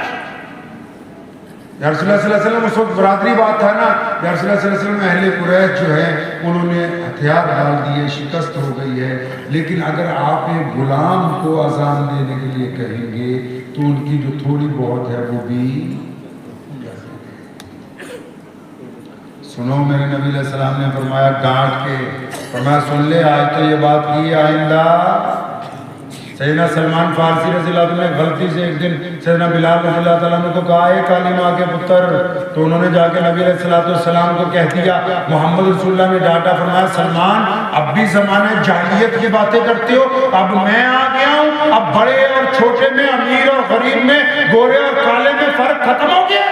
یا رسول اللہ صلی اللہ علیہ وسلم اس وقت برادری بات تھا نا, یا رسول اللہ صلی اللہ علیہ وسلم اہل قریش جو ہے انہوں نے ہتھیار ڈال دیے, شکست ہو گئی ہے, لیکن اگر آپ ایک غلام کو اذان دینے کے لیے کہیں گے تو ان کی جو تھوڑی بہت ہے وہ بھی سنو. میرے نبی علیہ السلام نے فرمایا ڈانٹ کے, فرمایا سن لے آج تو یہ بات کی, آئندہ. سیدنا سلمان فارسی رضی اللہ عنہ نے غلطی سے ایک دن سیدنا بلال رضی اللہ تعالیٰ عنہ کو کہا اے کالی ماں کے پتر, تو انہوں نے جا کے نبی علیہ السلام کو کہہ دیا. محمد رسول اللہ نے ڈانٹا, فرمایا سلمان اب بھی زمانے جاہلیت کی باتیں کرتے ہو, اب میں آ گیا ہوں, اب بڑے اور چھوٹے میں, امیر اور غریب میں, گورے اور کالے میں فرق ختم ہو گیا.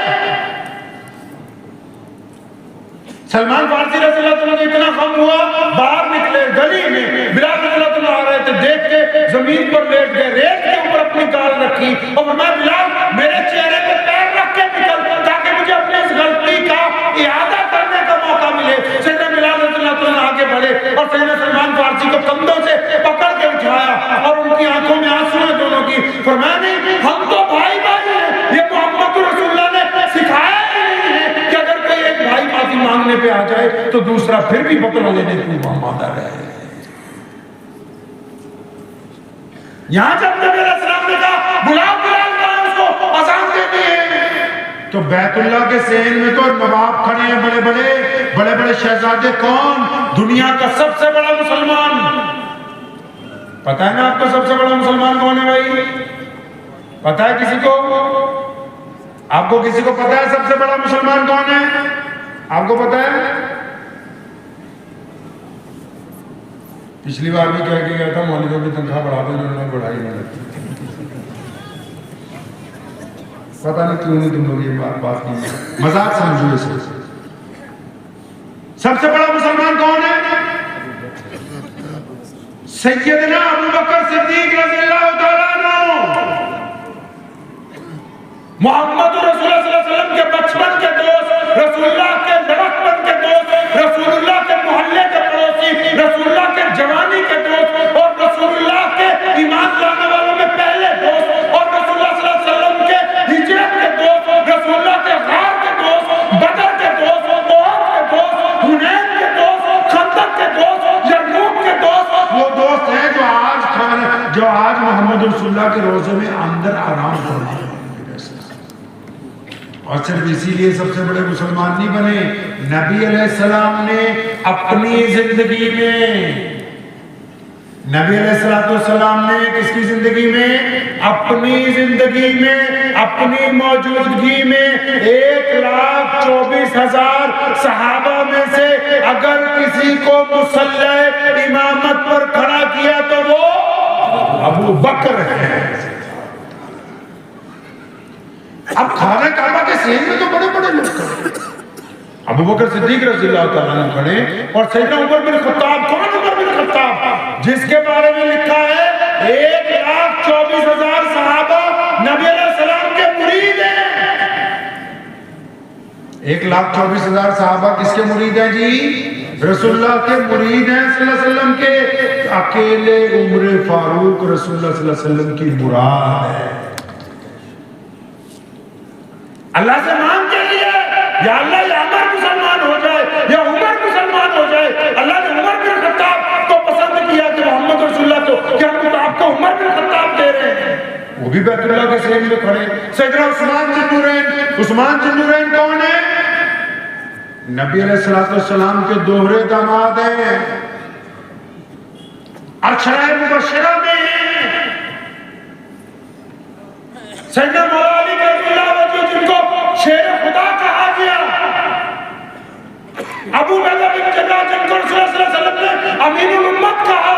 سلمان فارسی رضی اللہ عنہ کو اتنا غم ہوا, باہر نکلے گلی میں, بلال رضی اللہ عنہ آ رہے تھے, دیکھ کے زمین پر لیٹ گئے, ریت کے اوپر اپنی گال رکھی اور فرمایا بلال میرے چہرے پہ پیر رکھ کے نکل تاکہ مجھے اپنی اس غلطی کا اعادہ کرنے کا موقع ملے. سیدنا بلال رضی اللہ عنہ آگے بڑھے اور سیدنا سلمان فارسی کو کندھوں سے پکڑ کے اٹھایا اور ان کی آنکھوں میں آنسو ہیں دونوں کی. فرمایا نہیں, ہم تو بھائی بھائی ہیں, یہ محمد رسول اللہ نے سکھایا ہی نہیں ہے کہ اگر کوئی ایک بھائی معافی مانگنے پہ آ جائے تو دوسرا پھر بھی بکرا لینے کو وہاں مادہ رہے. یہاں جب نبی علیہ السلام نے کہا بلاؤ بلال کہا اس کو اذان دینی ہے، تو بیت اللہ کے صحن میں تو نواب کھڑے ہیں بڑے بڑے شہزادے. کون؟ دنیا کا سب سے بڑا مسلمان. پتہ ہے نا آپ کو سب سے بڑا مسلمان کون ہے بھائی؟ پتہ ہے کسی کو؟ آپ کو کسی کو پتہ ہے سب سے بڑا مسلمان کون ہے؟ آپ کو پتہ ہے؟ پچھلی بار بھی کہہ کے گیا تھا مولویوں کی تنخواہ بڑھا دیں، انہوں نے بڑھائی نہیں. پتہ نہیں کیوں نہیں تم لوگ یہ بات کی، مذاق سمجھو اسے. سب سے بڑا مسلمان کون ہے؟ سیدنا ابو بکر صدیق رضی اللہ تعالیٰ عنہ، محمد رسول اللہ صلی اللہ علیہ وسلم کے بچپن کے دوست، رسول اللہ کے لڑکپن کے دوست، رسول اللہ کے محلے کے پڑوسی، رسول اللہ کے جوانی کے دوست، اور رسول اللہ کے ایمان لانے والوں میں پہلے دوست، اور رسول اللہ صلی اللہ علیہ وسلم کے ہجرت کے دوست، رسول اللہ کے غار کے دوست، بدر کے دوست، احد کے دوست، حنین کے دوست، خندق کے دوست، یرموک کے دوست. وہ دوست ہیں جو آج محمد رسول اللہ کے روزے میں اندر آرام فرما رہے ہیں. اور صرف اسی لیے سب سے بڑے مسلمان نہیں بنے. نبی علیہ السلام نے اپنی زندگی میں، نبی علیہ السلام نے کس کی زندگی میں؟ اپنی زندگی میں، اپنی موجودگی میں 1,24,000 صحابہ میں سے اگر کسی کو مصلی امامت پر کھڑا کیا تو وہ ابو بکر ہے. اب خانہ کعبہ کے صحن میں تو بڑے لوگ کھڑے، ابو بکر صدیق رضی اللہ تعالیٰ عنہ کھڑے، اور سیدنا عمر بن خطاب. کون عمر بن خطاب؟ جس کے بارے میں لکھا ہے 1,24,000 صحابہ نبی علیہ السلام کے مرید ہیں. 1,24,000 صحابہ کس کے مرید ہیں جی؟ رسول اللہ کے مرید ہیں صلی اللہ علیہ وسلم کے. اکیلے عمر فاروق رسول اللہ صلی اللہ علیہ وسلم کی مراد ہے. اللہ سے مانگ کے لیے یا اللہ یا عمر مسلمان ہو جائے یا عمر مسلمان ہو جائے. اللہ نے عمر بن خطاب کو پسند کیا کہ محمد رسول اللہ کو کہ ہم آپ کو عمر بن خطاب دے رہے ہیں. وہ بھی بیت اللہ کے صحن میں کھڑے. سیدنا عثمان ذی النورین کون ہے؟ نبی علیہ السلام کے دوہرے داماد ہیں، عشرہ مبشرہ میں ہیں. سیدنا مولا علی رضی اللہ عنہ جن کو شیر خدا کہا گیا، ابو عبیدہ بن جراح جن کو رسول اللہ صلی اللہ علیہ وسلم نے امین الامت کہا،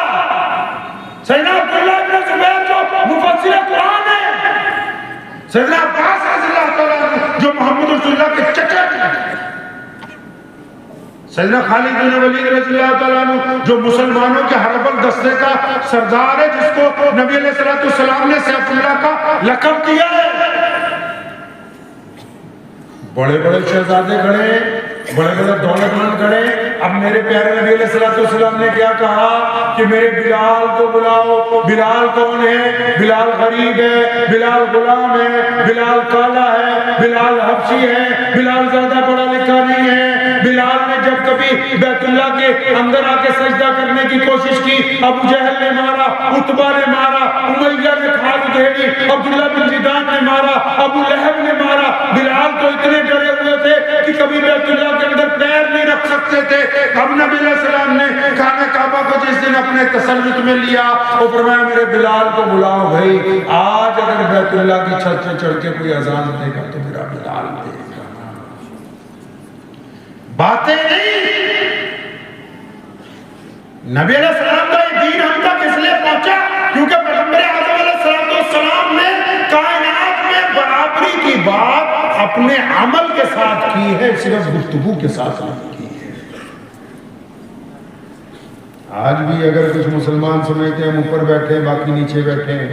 سیدنا عبداللہ بن زبیر جو مفسر قرآن ہے، سیدنا عباس رضی اللہ تعالیٰ عنہ جو محمد رسول اللہ کے چچا ہیں، سیدنا خالد بن ولید رضی اللہ تعالیٰ عنہ جو مسلمانوں کے حربل دستے کا سردار ہے، جس کو نبی علیہ السلام نے سیف اللہ کا لقب دیا ہے. بڑے شہزادے کھڑے، بڑے دولت مند کھڑے. اب میرے پیارے نبی علیہ السلام نے کیا کہا کہ میرے بلال کو بلاؤ. بلال کون ہے؟ بلال غریب ہے، بلال غلام ہے، بلال کالا ہے، بلال حبشی ہے، بلال زیادہ پڑھا لکھا نہیں ہے. بلال نے جب کبھی بیت اللہ کے اندر آ کے سجدہ کرنے کی کوشش کی، ابو جہل نے مارا، عتبہ نے مارا، امیہ نے کھال ادھیڑی، عبداللہ بن جدان نے مارا، ابو لہب نے مارا. بلال تو اتنے ڈرے ہوئے تھے کہ کبھی بیت اللہ کے اندر پیر نہیں رکھ سکتے تھے. اب نبی علیہ السلام نے خانہ کعبہ کو جس دن اپنے تسلط میں لیا، وہ فرمایا میرے بلال کو بلاؤ بھائی. آج اگر بیت اللہ کی چھت سے چڑھ کے کوئی اذان دے گا تو میرا بلال دے گا. باتیں نہیں. نبی علیہ السلام کا یہ دین ہم تک اس لیے پہنچا کیونکہ پیغمبر اعظم علیہ السلام نے کائنات میں برابری کی بات اپنے عمل کے ساتھ کی ہے، صرف گفتگو کے ساتھ نہیں کی ہے. آج بھی اگر کچھ مسلمان سمجھتے ہیں ہم اوپر بیٹھے ہیں باقی نیچے بیٹھے ہیں،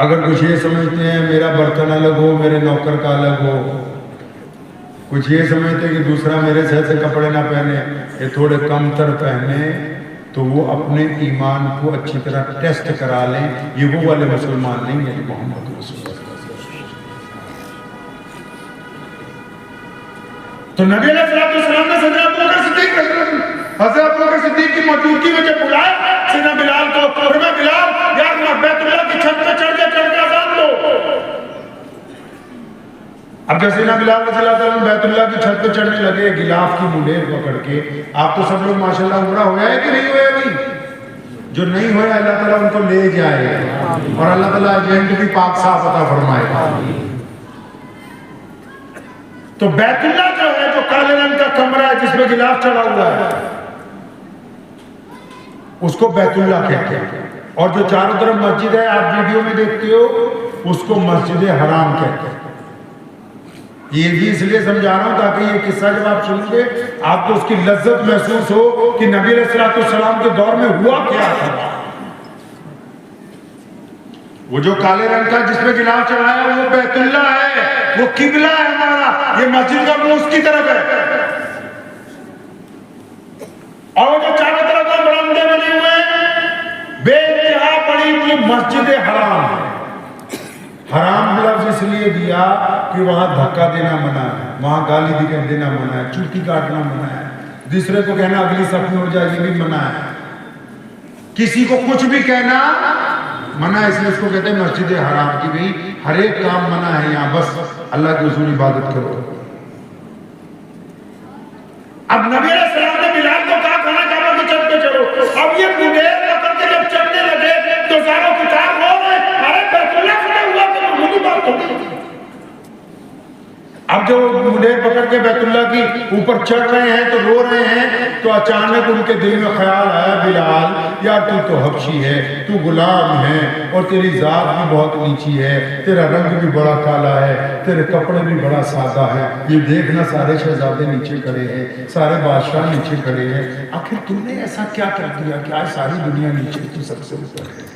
اگر کچھ یہ سمجھتے ہیں میرا برتن الگ ہو میرے نوکر کا الگ ہو، کچھ یہ سمجھتے ہیں کہ دوسرا میرے سے ایسے کپڑے نہ پہنے، یہ تھوڑے کم تر پہنے، تو وہ اپنے ایمان کو اچھی طرح ٹیسٹ کرا لیں. یہ وہ والے مسلمان نہیں ہیں جو محمد رسول اللہ. تو نبی علیہ السلام نے سیدنا ابو بکر صدیق حضرت ابو بکر صدیق کی موجودگی میں جب بلایا سیدنا بلال کو، اور میں بلال یار بیت اللہ کی چھت پہ چڑھ کے اذان دو. اب جب سیدنا بلال رضی اللہ تعالیٰ بیت اللہ کی چھت پہ چڑھنے لگے غلاف کی منڈیر پکڑ کے. آپ تو سب لوگ ماشاءاللہ عمرہ ہوا ہے کہ نہیں ہوا ابھی؟ جو نہیں ہوا اللہ تعالیٰ ان کو لے جائے اور اللہ تعالیٰ ایجنٹ بھی پاک صاف عطا فرمائے. تو بیت اللہ جو ہے جو کالے رنگ کا کمرہ ہے جس میں غلاف چڑھا ہوا ہے اس کو بیت اللہ کہتے ہیں. اور جو چاروں طرف مسجد ہے آپ ویڈیو میں دیکھتے ہو اس کو مسجد حرام کہتے ہیں. یہ بھی اس لیے سمجھا رہا ہوں تاکہ یہ قصہ جب آپ سنیں گے آپ کو اس کی لذت محسوس ہو کہ نبی علیہ السلام کے دور میں ہوا کیا تھا. وہ جو کالے رنگ کا جس میں غلاف چڑھایا وہ بیت اللہ ہے، وہ قبلہ ہے ہمارا، یہ مسجد کا منہ اس کی طرف ہے. اور وہ جو چاروں طرف برآمدے بنے ہوئے ہیں بے انتہا بڑی ہوئی مسجد حرام ہے. حرام لفظ اس لیے دیا کہ وہاں دھکا دینا منع ہے، وہاں گالی دینا منع ہے، چوٹی کاٹنا منع ہے، دوسرے کو کہنا اگلی صف میں ہو جائے یہ بھی منع ہے، کسی کو کچھ بھی کہنا منع ہے. اس لیے اس کو کہتے ہیں مسجد حرام کی بھی ہر ایک کام منع ہے یہاں، بس اللہ کی حضور عبادت کرو. اب نبی علیہ السلام نے بلال کو کہا کھانا کعبہ کی چھت پہ چڑھو. اب یہ منڈیر پکڑ کے جب چڑھنے لگے تو زاروں کتاب رو رہے ارے بیت اللہ فتح ہوا تو مجھے بات ہوگی. اب جو منڈیر پکڑ کے بیت اللہ کی اوپر چڑھ رہے ہیں تو رو رہے ہیں تو اچانک ان کے دل میں خیال آیا بلال یار تو حبشی ہے، تو غلام ہے اور تیری ذات بھی بہت نیچی ہے، تیرا رنگ بھی بڑا کالا ہے، تیرے کپڑے بھی بڑا سادہ ہے، یہ دیکھنا سارے شہزادے نیچے کھڑے ہیں، سارے بادشاہ نیچے کھڑے ہیں، آخر تم نے ایسا کیا کر دیا کہ آج ساری دنیا نیچے تو سب سے اوپر ہے.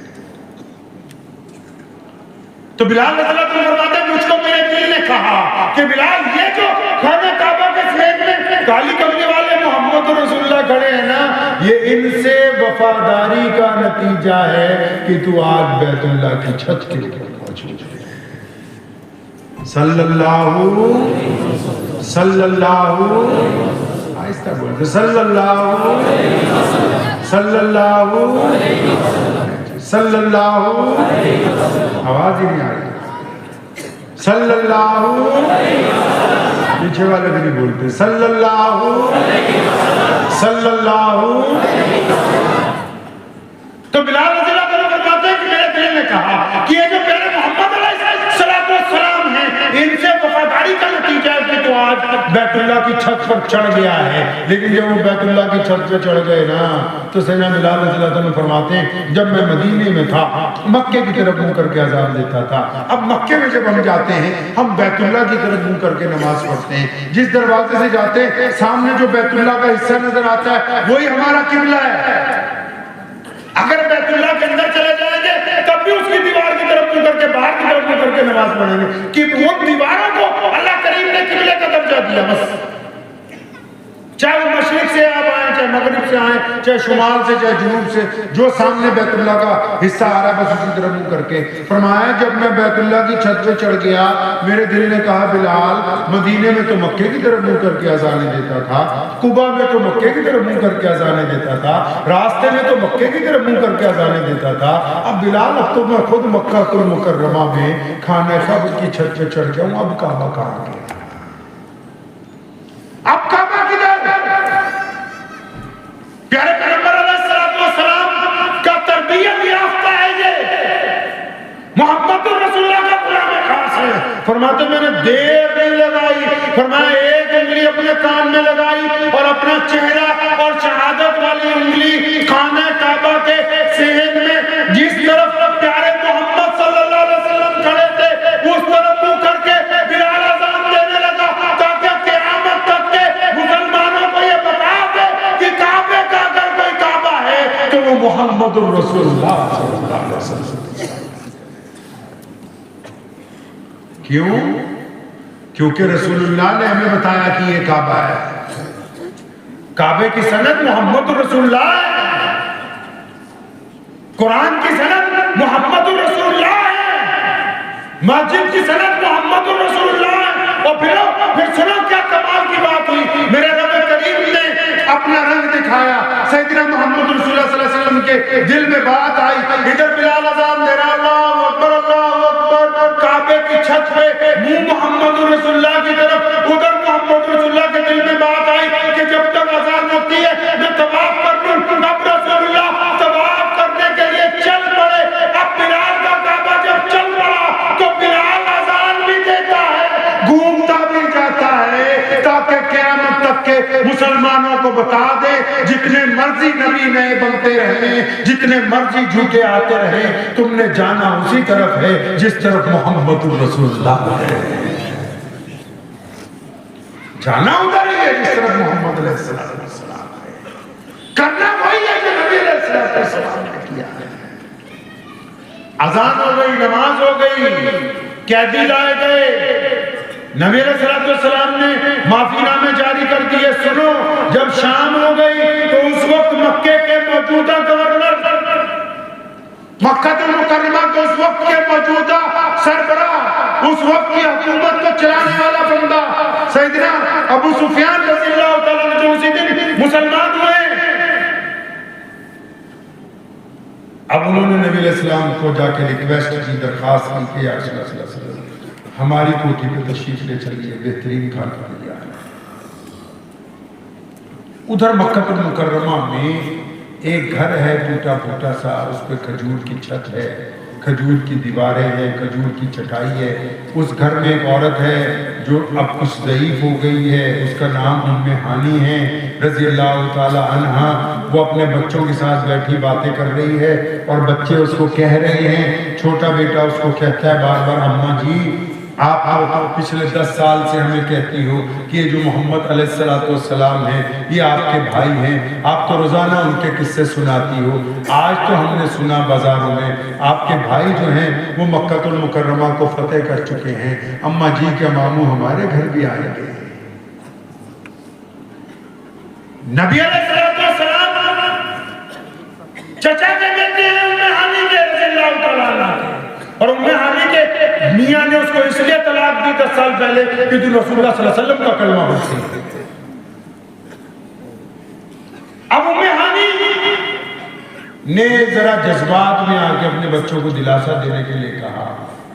تو بلال رضی اللہ عنہ فرماتے ہیں مجھ کو میرے دل نے کہا کہ بلال یہ جو خانہ کعبہ کے فلیٹ میں کالی کملی والے محمد رسول اللہ کھڑے ہیں نا یہ ان سے وفاداری کا نتیجہ ہے کہ تو آج بیت اللہ کی چھت کے اوپر موجود ہے. صلی اللہ آہستہ بولتے صلی اللہ آواز ہی نہیں آ رہی. صلی اللہ پیچھے والے بھی نہیں بولتے صلی اللہ. تو بلال رضی اللہ عنہ فرماتے ہیں کہ میرے دل نے کہا کہ یہ جو پیارے محمد علیہ السلام ہیں ان سے وفاداری کا نتیجہ ہے کہ تو آج بیت اللہ کی چھت پر چڑھ گیا ہے. لیکن جب وہ بیت اللہ کی چھت پہ چڑھ گئے نا تو سیدنا بلال رضی اللہ عنہ فرماتے ہیں جب میں مدینے میں تھا مکے کی طرف منہ کر کے اذان دیتا تھا. اب مکے میں جب ہم جاتے ہیں ہم بیت اللہ کی طرف منہ کر کے نماز پڑھتے ہیں. جس دروازے سے جاتے ہیں سامنے جو بیت اللہ کا حصہ نظر آتا ہے وہی ہمارا قبلہ ہے. اگر بیت اللہ کے اندر چلے جائیں گے تب بھی اس کی دیوار کی طرف منہ کر کے باہر کی طرف منہ کر کے نماز پڑھیں گے کہ ان دیواروں کو اللہ کریم نے قبلے کا درجہ دیا. بس چاہے وہ مشرق سے آپ آئیں چاہے مغرب سے آئیں چاہے شمال سے چاہے جنوب سے جو سامنے بیت اللہ کا حصہ آ رہا ہے بس اسی طرح منہ کر کے. فرمایا جب میں بیت اللہ کی چھت پہ چڑھ گیا میرے دل نے کہا بلال مدینے میں تو مکے کی طرف منہ کر کے اذانیں دیتا تھا، قبا میں تو مکے کی طرف منہ کر کے اذانیں دیتا تھا، راستے میں تو مکے کی طرف منہ کر کے اذانیں دیتا تھا. اب بلال اب تو میں خود مکہ المکرمہ میں خانہ کعبہ کی چھت پہ چڑھ گیا ہوں، اب کعبہ کہاں گیا؟ اب کعبہ پیارے پیغمبر علیہ السلام کا تربیت یافتہ ہے یہ محمد رسول اللہ کا غلام خاص ہے. فرماتے میں نے دیر نہیں لگائی، فرمایا ایک انگلی اپنے کان میں لگائی اور اپنا چہرہ اور شہادت والی انگلی خانہ کعبہ کے صحن میں جس طرف پیارے محمد صلی اللہ علیہ وسلم کھڑے تھے اس طرف منہ کر کے بلال اذان دینے لگا تاکہ قیامت تک کے مسلمانوں کو یہ بتا دے کہ کعبے کا اگر کوئی کعبہ ہے تو وہ محمد الرسول اللہ صلی اللہ علیہ وسلم. کیوں؟ کیونکہ رسول اللہ نے ہمیں بتایا کہ یہ کعبہ ہے. کعبے کی سند محمد رسول اللہ ہے، قرآن کی سند محمد رسول اللہ ہے، مسجد کی سند محمد رسول اللہ ہے. اور پھر سنو کیا کمال کی بات ہوئی. میرے رب کریم نے اپنا رنگ دکھایا. سیدنا محمد رسول اللہ صلی اللہ علیہ وسلم کے دل میں بات آئی. ادھر بلال اذان دے رہا, اللہ اکبر اللہ اکبر, کعبے کی چھت پہ منہ محمد رسول اللہ کی طرف, ادھر محمد رسول اللہ کے دل میں بات آئی کہ جب تک اذان ہوتی ہے میں طواف کر لوں. اب رسول اللہ طواف کرنے کے لیے چل پڑے. اب بلال کا کعبہ جب چل پڑا تو بلال اذان بھی دیتا ہے, گھومتا بھی جاتا ہے, تاکہ قیامت تک کے مسلمانوں کو بتا دے جتنے مرضی نبی نئے بنتے رہیں, جتنے مرضی جھوٹے آتے رہیں, تم نے جانا اسی طرف ہے جس طرف محمد رسول اللہ ہے. جانا ادھر ہی ہے جس طرف محمد علیہ السلام ہے. کرنا وہی ہے جو نبی علیہ السلام نے کیا ہے. اذان ہو گئی, نماز ہو گئی, قیدی لائے گئے. نبی علیہ السلام نے معافی نامے جاری کر دیے. سنو, جب شام ہو گئی تو اس وقت مکے کے موجودہ گورنر, مکہ المکرمہ کے اس وقت کے موجودہ سربراہ, اس وقت کی حکومت کو چلانے والا بندہ سیدنا ابو سفیان رضی اللہ تعالیٰ عنہ جو اسی دن مسلمان ہوئے, اب انہوں نے نبی علیہ السلام کو جا کے ریکویسٹ کی, درخواست کی کہ یا رسول اللہ صلی اللہ علیہ وسلم ہماری کوٹھی پہ تشریف لے چلیے, بہترین کھانا دیا ہے. ادھر مکہ المکرمہ میں ایک گھر ہے ٹوٹا پھوٹا سا, اس پہ کھجور کی چھت ہے, کھجور کی دیواریں ہیں, کھجور کی چٹائی ہے. اس گھر میں ایک عورت ہے جو اب کچھ ضعیف ہو گئی ہے, اس کا نام ام ہانی ہے رضی اللہ تعالی عنہا. وہ اپنے بچوں کے ساتھ بیٹھی باتیں کر رہی ہے اور بچے اس کو کہہ رہے ہیں, چھوٹا بیٹا اس کو کہتا ہے بار بار, اماں جی آپ پچھلے 10 سال سے ہمیں کہتی ہو کہ یہ جو محمد علیہ السلام ہیں یہ آپ کے بھائی ہیں, آپ تو روزانہ ان کے قصے سناتی ہو. آج تو ہم نے سنا بازاروں میں آپ کے بھائی جو ہیں وہ مکہ المکرمہ کو فتح کر چکے ہیں. اماں جی کے ماموں ہمارے گھر بھی آئیں گے. نبی علیہ السلام چچا کے بیٹے ہیں ام ہانی کے رضی اللہ تعالیٰ عنہ کے, اور ام ہانی کے میاں نے اس کو اس لیے طلاق دی 10 سال پہلے کہ تو رسول اللہ صلی اللہ علیہ وسلم کا کلمہ پڑھتی. اب ام ہانی نے ذرا جذبات میں آ کے اپنے بچوں کو دلاسا دینے کے لیے کہا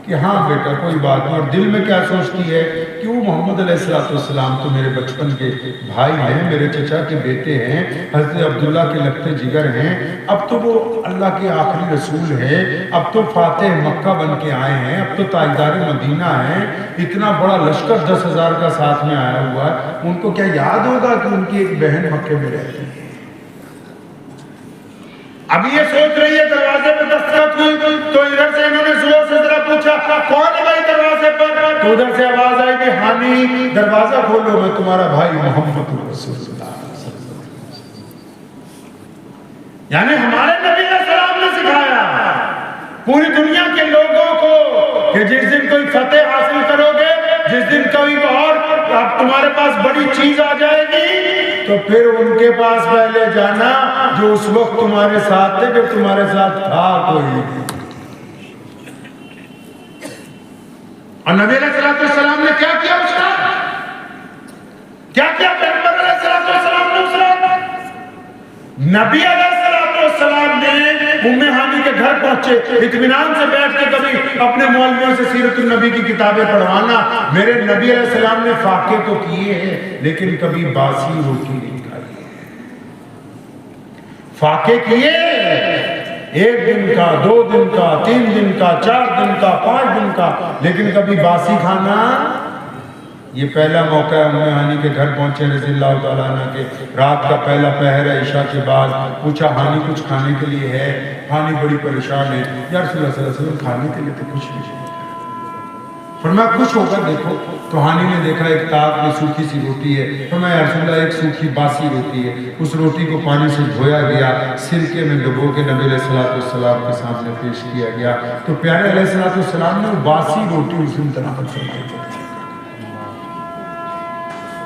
کہ ہاں بیٹا کوئی بات نہیں. اور دل میں کیا سوچتی ہے کہ وہ محمد علیہ السلام تو میرے بچپن کے بھائی ہیں, میرے چچا کے بیٹے ہیں, حضرت عبداللہ کے لگتے جگر ہیں, اب تو وہ اللہ کے آخری رسول ہیں, اب تو فاتح مکہ بن کے آئے ہیں, اب تو تاجدار مدینہ ہیں, اتنا بڑا لشکر 10,000 کا ساتھ میں آیا ہوا ہے, ان کو کیا یاد ہوگا کہ ان کی ایک بہن مکے میں رہتی ہے. ابھی یہ سوچ رہی ہے, دروازے پہ دستخط ہوئی تو ادھر سے انہوں نے زور سے ذرا پوچھا کون ہے بھائی دروازے پر, تو ادھر سے آواز آئی کہ ہانی دروازہ کھولو, میں تمہارا بھائی محمد رسول اللہ. یعنی ہمارے نبی علیہ السلام نے سکھایا پوری دنیا کے لوگوں کو کہ جس دن کوئی فتح حاصل کرو گے, جس دن کوئی اور اب تمہارے پاس بڑی چیز آ جائے گی تو پھر ان کے پاس پہلے جانا جو اس وقت تمہارے ساتھ تھے, جب تمہارے ساتھ تھا کوئی. اور نبی علیہ السلام نے کیا کیا, اس کا کیا کیا پیغمبر علیہ السلام نے اس کا, نبی علیہ السلام نے ام ہانی کے گھر پہنچے, اطمینان سے بیٹھ کے کبھی اپنے مولویوں سے سیرت النبی کی کتابیں پڑھوانا. میرے نبی علیہ السلام نے فاقے تو کیے ہیں لیکن کبھی باسی روٹی نہیں کھائی. فاقے کیے 1 دن کا, 2 دن کا, 3 دن کا, 4 دن کا, 5 دن کا, لیکن کبھی باسی کھانا. یہ پہلا موقع ہے ام ہانی کے گھر پہنچے رضی اللہ تعالیٰ عنہ کے, رات کا پہلا پہر ہے, عشاء کے بعد. پوچھا ہانی کچھ کھانے کے لیے ہے؟ ہانی بڑی پریشان ہے, یا رسول اللہ صلی اللہ علیہ وسلم کھانے کے لیے تو کچھ نہیں. فرمایا کچھ ہوگا دیکھو. تو ہانی نے دیکھا ایک تاق میں سوکھی سی روٹی ہے. فرمایا یا رسول اللہ ایک سوکھی باسی روٹی ہے. اس روٹی کو پانی سے دھویا گیا, سرکے میں ڈبو کے نبی علیہ السلام کے سامنے پیش کیا گیا. تو پیارے علیہ السلام نے وہ باسی روٹی اس دن تناول فرمائی.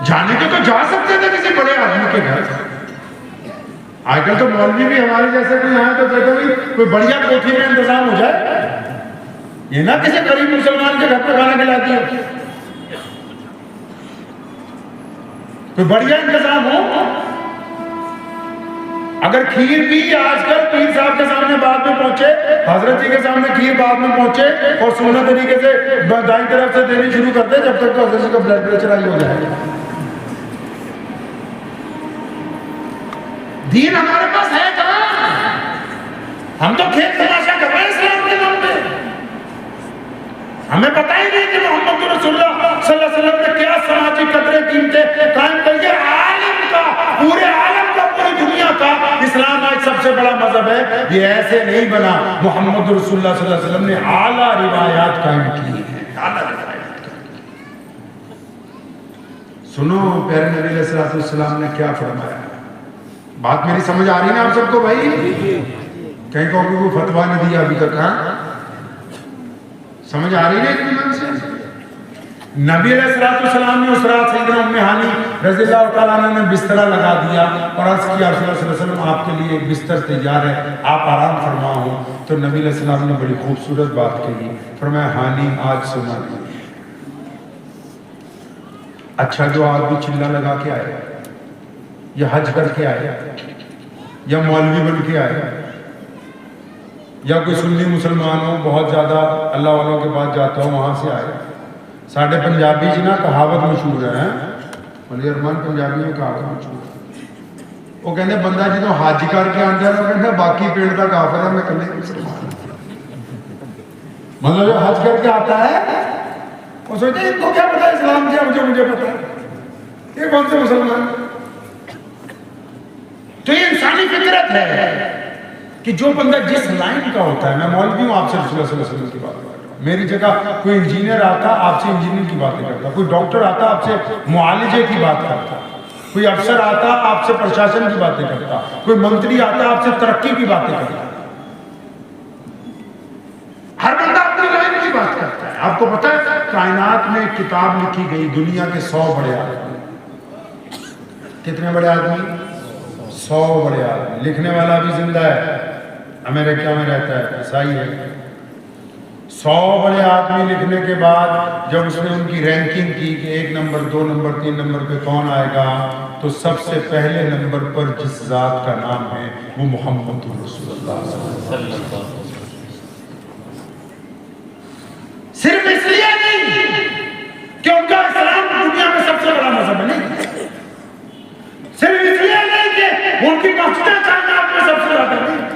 جانے کے تو جا سکتے تھے کسی بڑے آدمی کے گھر. آج کل تو مولوی بھی ہمارے جیسے کوئی آئے تو کہتے ہیں کوئی بڑھیا کوٹھی میں انتظام ہو جائے, یہ نہ کسی غریب مسلمان کے گھر پہ کھانا کھلا دیا, کوئی بڑھیا انتظام ہو. اگر کھیر بھی آج کل پیر صاحب کے سامنے بعد میں پہنچے، حضرت جی کے سامنے کھیر بعد میں پہنچے اور سونا طریقے سے دائیں طرف سے دینی شروع کرتے جب تک تو حضرت جی کا بلڈ پریشر ہائی ہو جائے. دین ہمارے پاس ہے کہاں؟ ہم تو کھیل تماشا کر رہے ہیں اسلام کے نام پہ. ہمیں پتہ ہی نہیں کہ محمد رسول اللہ صلی اللہ علیہ وسلم نے کیا سماجی قدریں قیمتیں قائم کر کے عالم کا، پورے عالم کا، پوری دنیا کا اسلام آج سب سے بڑا مذہب ہے. یہ ایسے نہیں بنا. محمد رسول اللہ صلی اللہ علیہ وسلم نے اعلیٰ روایات قائم کی ہیں، اعلیٰ روایات. سنو پیارے نبی علیہ الصلوۃ والسلام نے کیا فرمایا. بات میری سمجھ آ رہی ہے آپ سب کو بھائی؟ کہیں کہو کہ کوئی فتویٰ نہیں دیا ابھی تک. ہاں سمجھ آ رہی ہے اطمینان سے؟ نبی علیہ الصلوۃ والسلام نے اس رات سیدنا ام ہانی رضی اللہ تعالیٰ عنہ نے بسترا لگا دیا اور عرض کیا رسول اللہ صلی اللہ علیہ وسلم آپ کے لیے ایک بستر تیار ہے، آپ آرام فرما ہو. تو نبی علیہ السلام نے بڑی خوبصورت بات کہی. فرمایا ہانی آج سنا دیجیے. اچھا جو آپ بھی چلا لگا کے آئے یا حج کر کے آئے یا مولوی بن کے آئے یا کوئی سنی مسلمان ہو بہت زیادہ اللہ والوں کے پاس جاتا ہو وہاں سے آئے. ساڑھے پنجابی جی نا کہاوت مشہور ہے، ولی ارمان پنجابی میں کہاوت مشہور ہے. وہ کہنے بندہ جدو حج کر کے آتا ہے وہ کہنے باقی پیڑ کا کافر ہے میں کلے مسلمان. مطلب جو حج کر کے آتا ہے وہ سوچتے ہیں ان کو کیا پتا اسلام کیا مجھے پتا ہے، یہ کون سے مسلمان. تو یہ انسانی فطرت ہے کہ جو بندہ جس لائن کا ہوتا ہے. میں مولوی ہوں، آپ سے رسول اللہ صلی اللہ علیہ وسلم کی بات کرتا ہوں. میری جگہ کوئی انجینئر آتا آپ سے انجینئر کی باتیں کرتا، کوئی ڈاکٹر آتا آپ سے معالجے کی بات کرتا، کوئی افسر آتا آپ سے پرشاسن کی باتیں کرتا، کوئی منتری آتا آپ سے ترقی کی باتیں کرتا. ہر بندہ اپنی لائن کی بات کرتا ہے. آپ کو پتہ ہے کائنات میں ایک کتاب لکھی گئی دنیا کے 100 بڑے آدمی. کتنے بڑے آدمی؟ 100 بڑے آدمی. لکھنے والا بھی زندہ ہے، امریکہ میں رہتا ہے، عیسائی ہے. 100 بڑے آدمی لکھنے کے بعد جب اس نے ان کی رینکنگ کی کہ 1 نمبر 2 نمبر 3 نمبر پہ کون آئے گا، تو سب سے پہلے نمبر پر جس ذات کا نام ہے وہ محمد رسول اللہ صلی اللہ علیہ وسلم. صرف اس لیے نہیں کہ ان کا اسلام دنیا میں سب سے بڑا مذہب ہے، نہیں. صرف اس لیے نہیں کہ ان کی مسجدیں کائنات میں سب سے زیادہ، نہیں.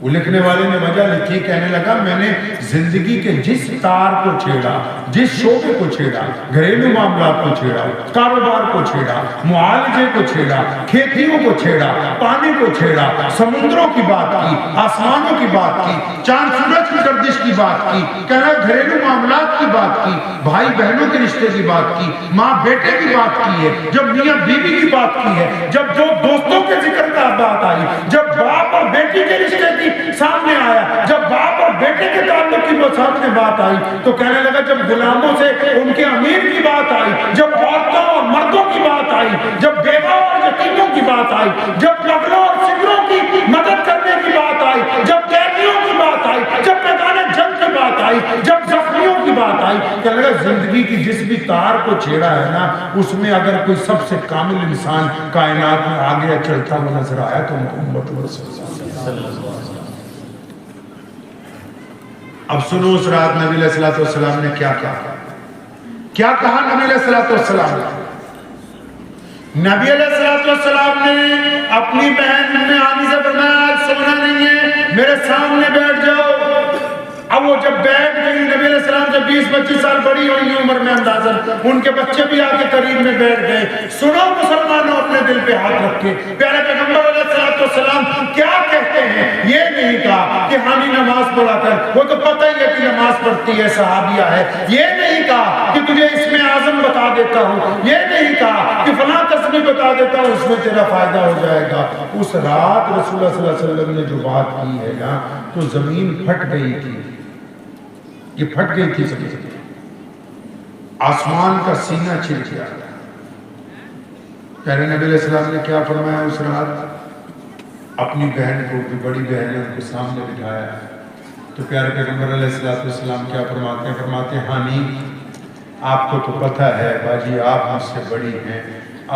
وہ لکھنے والے نے وجہ لکھی، کہنے لگا میں نے زندگی کے جس تار کو چھیڑا، جس شعبے کو چھیڑا، گھریلو معاملات کو چھیڑا، کاروبار کو چھیڑا، معالجے کو چھیڑا، کھیتیوں کو چھیڑا، پانی کو چھیڑا، سمندروں کی بات کی، آسمانوں کی بات کی، چاند سورج کی گردش کی بات کی، کہنا گھریلو معاملات کی بات کی، بھائی بہنوں کے رشتے کی بات کی، ماں بیٹے کی بات کی ہے، جب میاں بیوی کی بات کی ہے، جب دو دوستوں کے ذکر کا بات آئی، جب باپ اور بیٹی کے رشتے کی سامنے آیا، جب باپ اور بیٹے کے تعلق کی وہ سامنے بات آئی، تو کہنے لگا جب غلاموں سے ان کے امیر کی بات آئی، جب عورتوں اور مردوں کی بات آئی، جب بیوہ اور یتیموں کی بات آئی، جب پگلوں اور سگروں کی مدد کرنے کی بات آئی، جب قیدیوں کی بات آئی، جب میدان جنگ کی بات آئی، جب زخمیوں کی بات آئی، کہنے لگا زندگی کی جس بھی تار کو چھیڑا ہے نا، اس میں اگر کوئی سب سے کامل انسان کائنات میں آگے چلتا ہوا نظر آیا تو محمد رسول اللہ صلی اللہ علیہ وسلم. اب سنو اس رات نبی علیہ الصلوۃ والسلام نے کیا کہا. کیا کہا نبی علیہ الصلوۃ والسلام نے؟ نبی علیہ الصلوۃ والسلام نے اپنی بہن ام ہانی سے فرمایا آج سونا نہیں ہے، میرے سامنے بیٹھ جاؤ. اب وہ جب بیٹھ گئی، نبی علیہ السلام جب 20-25 سال بڑی ہوئی عمر میں اندازاً، ان کے بچے بھی آ کے قریب میں بیٹھ گئے. سنو مسلمانوں، اپنے دل پہ ہاتھ رکھ کے پیارے پیغمبر علیہ السلام کیا کہتے ہیں. یہ نہیں کہا کہ ہانی نماز پڑھا کر، وہ تو پتہ ہی ہے کہ نماز پڑھتی ہے، صحابیہ ہے. یہ نہیں کہا کہ تجھے اسم اعظم بتا دیتا ہوں. یہ نہیں کہا کہ فلاں تسبیح بتا دیتا ہوں، اس میں تیرا فائدہ ہو جائے گا. اس رات رسول اللہ صلی اللہ علیہ وسلم نے جو بات کی ہے نا، تو زمین پھٹ گئی تھی. یہ پھٹ گئی تھی زمین، آسمان کا سینہ چھل گیا. پیارے نبی علیہ السلام نے کیا فرمایا اس رات؟ اپنی بہن کو، جو بڑی بہن ہے، ان کے سامنے بٹھایا. تو پیارے پیغمبر علیہ السلام کیا فرماتے ہیں؟ فرماتے ہیں ہانی آپ کو تو پتہ ہے باجی، آپ مجھ سے بڑی ہیں،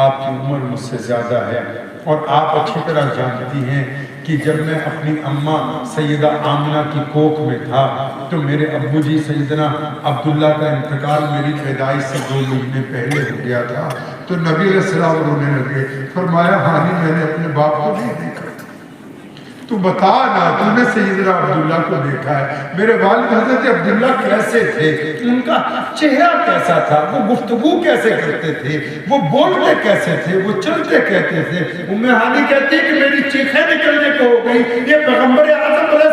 آپ کی عمر مجھ سے زیادہ ہے، اور آپ اچھی طرح جانتی ہیں کہ جب میں اپنی اماں سیدہ آمنہ کی کوکھ میں تھا تو میرے ابو جی سیدنا عبداللہ کا انتقال میری پیدائش سے 2 مہینے پہلے ہو گیا تھا. تو نبی علیہ السلام رونے لگے. فرمایا ہانی میں نے اپنے باپ کو نہیں دیکھا. تو بتا نا تو نے سیدنا عبداللہ کو دیکھا ہے. میرے والد حضرت عبداللہ کیسے تھے, ان کا چہرہ کیسا تھا, وہ گفتگو کیسے کرتے تھے, وہ بولتے کیسے تھے, وہ چلتے کہتے تھے. ہانی کہتی ہے کہ میری چیخیں نکلنے کو ہو گئی. یہ پیغمبر اعظم علیہ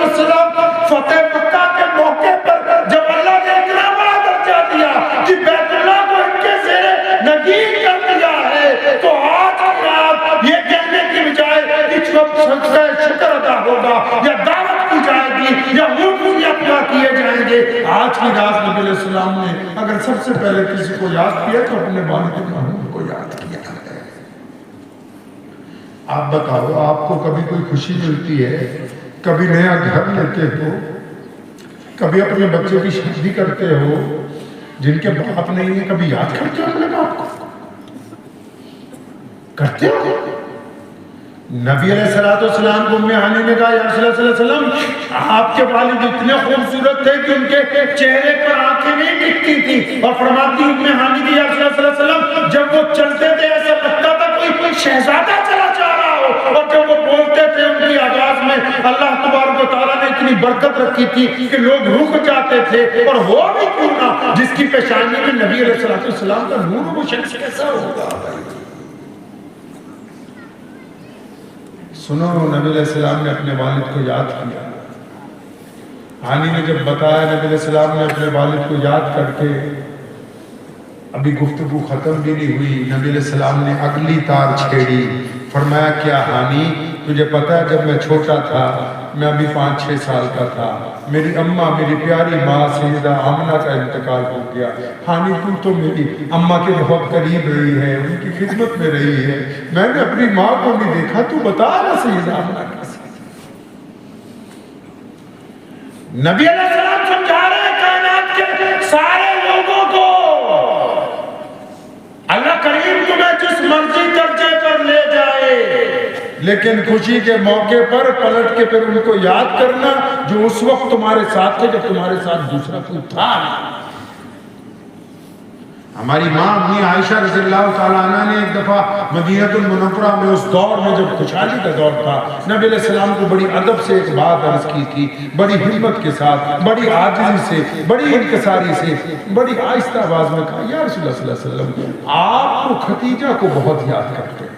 السلام فتح مکہ کے موقع پر جب اللہ نے اتنا بڑا درجہ دیا کہ بیت اللہ کو ان کے زیر نگین کر دیا ہے, تو آج کی رات یہ کہنے کی بجائے اس وقت سجدہ شکر ادا ہوگا یا دعوت کی جائے گی یا اونٹ اپنا کیے جائیں گے. آج کی رات نبی علیہ السلام نے اگر سب سے پہلے کسی کو یاد کیا تو اپنے والد محمود کو یاد کیا ہے. آپ بتاؤ, آپ کو کبھی کوئی خوشی ملتی ہے, کبھی نیا گھر لیتے ہو, کبھی اپنے بچے کی شادی کرتے ہو جن کے باپ نہیں ہے, کبھی یاد کرتے ہو اپنے باپ کو؟ کرتے ہو؟ نبی علیہ السلام کو ہانی نے کہا یا رسول اللہ صلی اللہ علیہ وسلم آپ کے والد اتنے خوبصورت تھے کہ ان کے چہرے پر آنکھیں نہیں ٹکتی تھی. اور فرماتی ہانی کی یا رسول اللہ صلی اللہ علیہ وسلم جب وہ چلتے تھے ایسا لگتا تھا کوئی شہزادہ چلا جا رہا ہو, اور جب وہ بولتے تھے ان کی آواز میں اللہ تبارک و تعالیٰ نے اتنی برکت رکھی تھی کہ لوگ رک جاتے تھے. اور ہو بھی کیوں نہ, جس کی پیشانی میں نبی علیہ السلام کا نور, وہ شخص کیسا ہوگا؟ سنو, نبی علیہ السلام نے اپنے والد کو یاد کیا. ہانی نے جب بتایا, نبی علیہ السلام نے اپنے والد کو یاد کر کے, ابھی گفتگو ختم بھی نہیں ہوئی, نبی علیہ السلام نے اگلی تار چھیڑی. فرمایا کیا ہانی تجھے پتا ہے جب میں چھوٹا تھا, میں ابھی 5-6 سال کا تھا, میری اماں, میری پیاری ماں سیدہ آمنہ کا انتقال ہو گیا. ہانی تو میری اماں کے بہت قریب رہی ہے, ان کی خدمت میں رہی ہے, میں نے اپنی ماں کو نہیں دیکھا, تو بتا نا سیدہ آمنہ کیسے. نبی علیہ السلام سمجھا رہے ہیں کائنات کے سارے لوگوں کو, اللہ کریم تمہیں جس مرضی درجے پر لے جائے, لیکن خوشی کے موقع پر پلٹ کے پھر ان کو یاد کرنا جو اس وقت تمہارے ساتھ تھے جب تمہارے ساتھ دوسرا کوئی تھا. ہماری ماں امی عائشہ رضی اللہ تعالیٰ عنہ نے ایک دفعہ مدینہ المنورہ میں اس دور میں جب خوشحالی کا دور تھا, نبی علیہ السلام کو بڑی ادب سے ایک بات عرض کی تھی, بڑی ہمت کے ساتھ, بڑی عاجزی سے, بڑی انکساری سے, بڑی آہستہ آواز میں کہا یا رسول اللہ صلی اللہ علیہ وسلم آپ کو خدیجہ کو بہت یاد کرتے ہیں.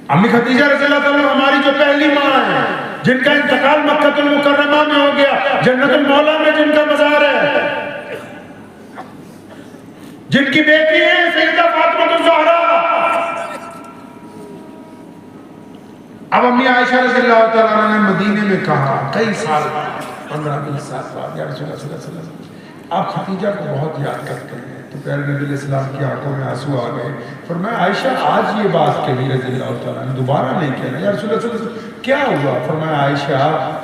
امی خدیجہ رضی اللہ تعالیٰ ہماری جو پہلی ماں ہے, جن کا انتقال مکہ المکرمہ میں ہو گیا, جنت المولا میں جن کا مزار ہے, جن کی بیٹی ہے سیدہ فاطمہ الزہرا. اب امی عائشہ رضی اللہ تعالیٰ نے مدینے میں کہا کئی سال 15-20 سال بعد, یا رسول اللہ صلی اللہ علیہ وسلم آپ خدیجہ کو بہت یاد کرتے ہیں. تو پیارے نبی علیہ السلام کی آنکھوں میں آنسو آ گئے. فرمایا عائشہ آج یہ بات کہی رضی اللہ تعالیٰ نے, دوبارہ نہیں کہنا. یا رسول اللہ صلی اللہ علیہ وسلم کیا ہوا؟ فرمایا عائشہ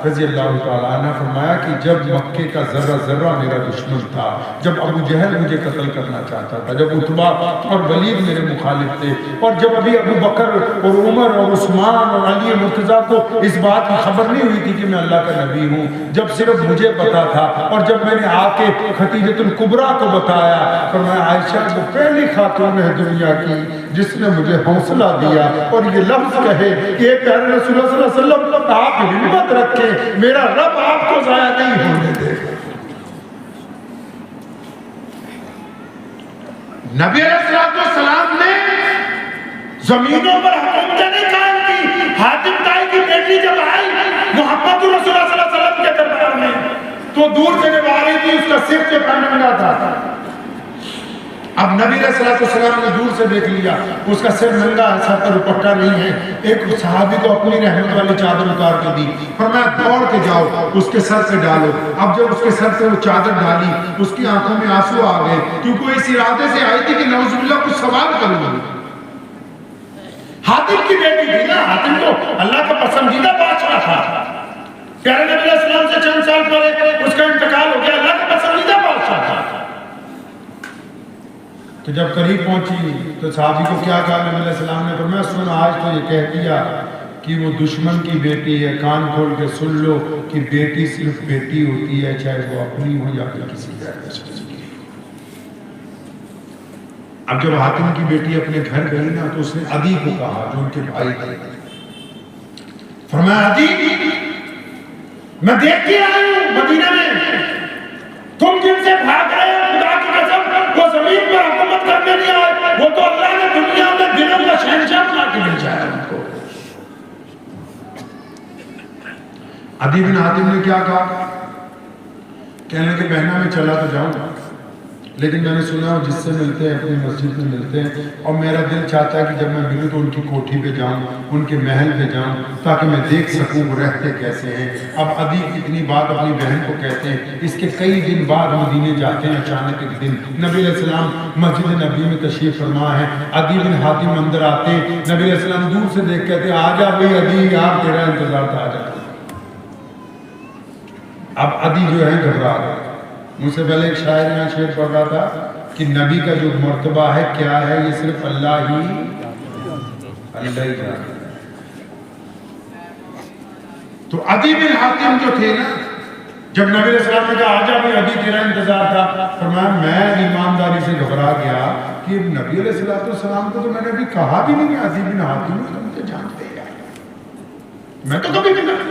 رضی اللہ تعالیٰ عنہ فرمایا کہ جب مکے کا ذرہ ذرہ میرا دشمن تھا, جب ابو جہل مجھے قتل کرنا چاہتا تھا, جب عتبہ اور ولید میرے مخالف تھے, اور جب ابھی ابو بکر اور عمر اور عثمان اور علی مرتضیٰ کو اس بات کی خبر نہیں ہوئی تھی کہ میں اللہ کا نبی ہوں, جب صرف مجھے پتا تھا, اور جب میں نے آ کے خدیجۃ الکبریٰ کو بتایا, فرمایا عائشہ وہ پہلی خاتون ہے دنیا کی جس نے مجھے حوصلہ دیا اور یہ لفظ کہے کہ پیارے رسول اللہ صلی اللہ علیہ وسلم آپ ہمت رکھیں, میرا رب آپ کو ضائع نہیں ہونے دے. نبی علیہ السلام نے زمینوں پر حکومتیں نہیں قائم کی. حاتم طائی کی بیٹی جب آئی محمد رسول اللہ صلی اللہ علیہ وسلم کے دربار میں, تو دور سے جب آ رہی تھی اس کا سر جو ننگا تھا. اب نبی علیہ السلام نے دور سے دیکھ لیا اس کا سر ننگا ہے, سر پر دوپٹہ نہیں ہے. ایک صحابی کو اپنی رحمت والی چادر اتار کے دی, فرمایا دوڑ کے جاؤ اس کے سر سے ڈالو. اب جب اس کے سر سے وہ چادر ڈالی اس کی آنکھوں میں آنسو آ گئے, کیونکہ وہ اس ارادے سے آئی تھی کہ نعوذ باللہ کچھ سوال کروں گی. حاتم کی بیٹی تھی نا, حاتم تو اللہ کا پسندیدہ بادشاہ تھا. پیارے نبی علیہ السلام سے چند سال پہلے اس کا انتقال ہو گیا, اللہ کا پسندیدہ بادشاہ تھا. تو جب قریب پہنچی تو صحابی کو کیا کہا نبی علیہ السلام نے فرمایا سن آج تو یہ کہہ دیا کہ وہ دشمن کی بیٹی ہے، کان کھول کے سن لو کہ بیٹی صرف بیٹی ہوتی ہے، چاہے وہ اپنی ہو یا پھر کسی غیر کی۔ اب جب حاتم کی بیٹی اپنے گھر گئی نا تو اس نے عدی کو کہا جو ان کے بھائی تھے، فرمایا عدی میں دیکھ کے آئی ہوں مدینہ میں تم جن سے بھاگ رہے ہو، خدا کی قسم وہ زمین پر حکومت کرنے نہیں آئے، وہ تو اللہ نے دنیا میں دلوں کا شہنشاہ بنا کے بھیجا ہے ان کو۔ عدی بن حاتم نے کیا کہا؟ کہنے لگے بہنا میں چلا تو جاؤں لیکن میں نے سنا وہ جس سے ملتے ہیں اپنی مسجد میں ملتے ہیں، اور میرا دل چاہتا ہے کہ جب میں ملوں تو ان کی کوٹھی پہ جاؤں، ان کے محل پہ جاؤں تاکہ میں دیکھ سکوں وہ رہتے کیسے ہیں۔ اب عدی اتنی بات اپنی بہن کو کہتے ہیں، اس کے کئی دن بعد مدینے جاتے ہیں۔ اچانک ایک دن نبی علیہ السلام مسجد نبی میں تشریف فرما ہے، عدی بن حاتم اندر آتے ہیں، نبی علیہ السلام دور سے دیکھ کہتے ہیں آ جا بھائی عدی، یار تیرا انتظار تھا، آ جا۔ اب عدی جو ہے گھبرا گئے۔ مجھ سے پہلے ایک شاعر یہاں شعر پڑھ رہا تھا کہ نبی کا جو مرتبہ ہے کیا ہے، یہ صرف اللہ ہی جانے۔ تو عدی بن حاتم جو تھے نا، جب نبی علیہ السلام نے کہا آجا بھی عدی تیرا انتظار تھا، فرمایا میں ایمانداری سے گھبرا گیا کہ نبی علیہ السلام کو تو میں نے ابھی کہا بھی نہیں کہ عدی بن حاتم تو مجھے جانتے ہیں، میں تو کبھی بھی نہیں۔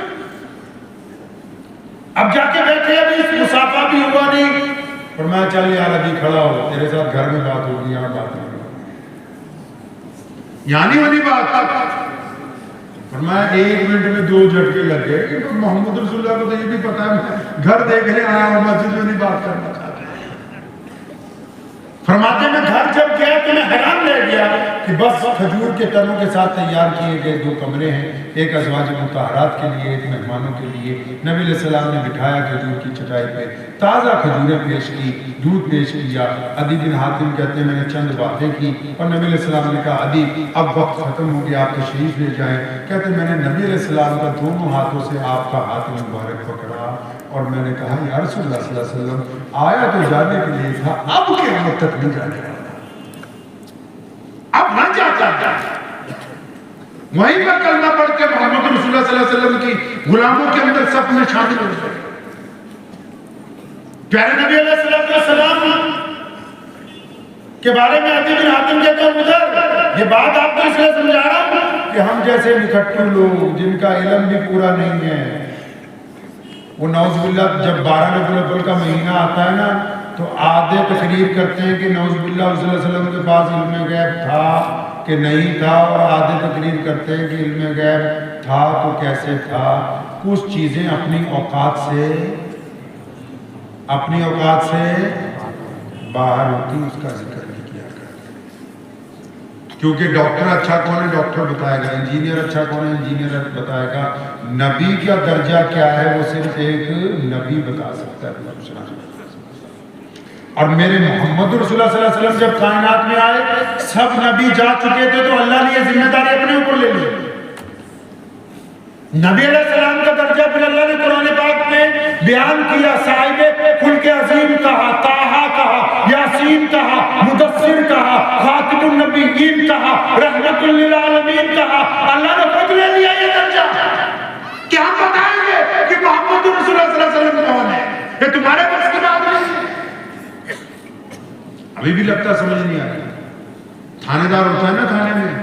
اب جا کے بیٹھے ابھی اس مسافہ بھی ہوا نہیں، فرمایا چل یار ابھی کھڑا ہو، تیرے ساتھ گھر میں بات ہوگی، یہاں بات نہیں ہوگی، یہاں نہیں ہونی بات۔ فرمایا 1 منٹ میں 2 جھٹکے لگ گئے، محمد رسول اللہ کو تو یہ بھی پتا ہے گھر دیکھنے آیا ہوں، مسجد میں نہیں بات کرنا چاہتا۔ فرماتے میں گھر جب گیا تو میں حیران رہ گیا کہ بس کھجور کے تنوں کے ساتھ تیار کیے گئے 2 کمرے ہیں، ایک ازواج مطہرات کے لیے، ایک مہمانوں کے لیے۔ نبی علیہ السلام نے بٹھایا کھجور کی چٹائی پہ، تازہ کھجوریں پیش کی، دودھ پیش کیا۔ عدی بن حاتم کہتے ہیں میں نے چند باتیں کی اور نبی علیہ السلام نے کہا عدی اب وقت ختم ہو گیا، آپ تشریف لے جائیں۔ کہتے ہیں میں نے نبی علیہ السلام کا دونوں ہاتھوں سے آپ کا ہاتھ مبارک پکڑا اور میں نے کہا یا رسول اللہ صلی اللہ علیہ وسلم آیا تو جانے کے لیے تھا، اب قیامت تک نہیں جانے والا، اب نہ جاتا تھا۔ وہیں پر کلمہ پڑھ کے محمد رسول اللہ صلی اللہ علیہ وسلم کی غلاموں کے اندر سب میں شامل ہو گئے۔ پیارے نبی علیہ السلام کے بارے میں عدی بن حاتم کہتے ہیں ادھر یہ بات آپ کو اس لیے سمجھا رہا ہوں کہ ہم جیسے نکھٹو لوگ جن کا علم بھی پورا نہیں ہے، وہ نعوذ باللہ جب 12 ربیع الاول کا مہینہ آتا ہے نا تو آدھے تقریر کرتے ہیں کہ نعوذ باللہ صلی اللہ علیہ وسلم کے پاس علم غیب تھا کہ نہیں تھا، اور آدھے تقریر کرتے ہیں کہ علم غیب تھا تو کیسے تھا۔ کچھ چیزیں اپنی اوقات سے باہر ہوتی، اس کا ذکر نہیں کیا کرتے، کیونکہ ڈاکٹر اچھا کون ہے ڈاکٹر بتائے گا، انجینئر اچھا کون ہے انجینئر بتائے گا، نبی کا درجہ کیا ہے وہ صرف ایک نبی بتا سکتا ہے۔ اور میرے محمد رسول اللہ صلی اللہ علیہ وسلم جب کائنات میں آئے سب نبی جا چکے تھے تو اللہ نے یہ ذمہ داری اپنے اوپر لے لی۔ نبی علیہ السلام کا درجہ پھر اللہ نے قرآن پاک میں بیان کیا، صاحب خلق عظیم کہا، طٰہٰ کہا، یاسین کہا، مدثر کہا، خاتم النبیین کہا، رحمت للعالمین کہا۔ اللہ نے خود لے لیا یہ درجہ کہ ہم بتائیں گے کہ محمد رسول اللہ صلی اللہ علیہ وسلم کون ہے، یہ تمہارے بس کی بات نہیں۔ ابھی بھی لگتا سمجھ نہیں آیا، تھانے دار ہوتا ہے نا تھانے میں،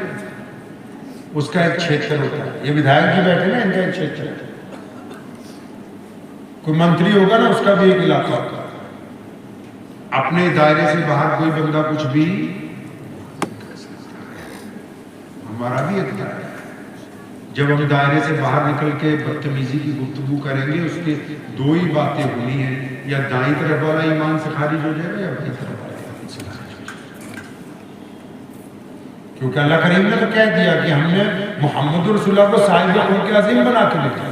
اس کا ایک چھیتر ہوتا ہے، یہ ودھائک جی بیٹھے نا ان کا ایک چھیتر ہے، کوئی منتری ہوگا نا اس کا بھی ایک علاقہ ہوتا ہے، اپنے دائرے سے باہر کوئی بندہ کچھ بھی، ہمارا بھی ایک دائرہ ہے، جب ہم دائرے سے باہر نکل کے بدتمیزی کی گفتگو کریں گے اس کے 2 ہی باتیں ہونی ہیں، یا دائیں طرف والا ایمان سے خارج ہو جائے گا یا بائیں طرف والا ایمان سے خارج ہو جائے گا، کیونکہ اللہ کریم نے تو کہہ دیا کہ ہم نے محمد رسول اللہ کو صاحب خلق عظیم بنا کے لکھا۔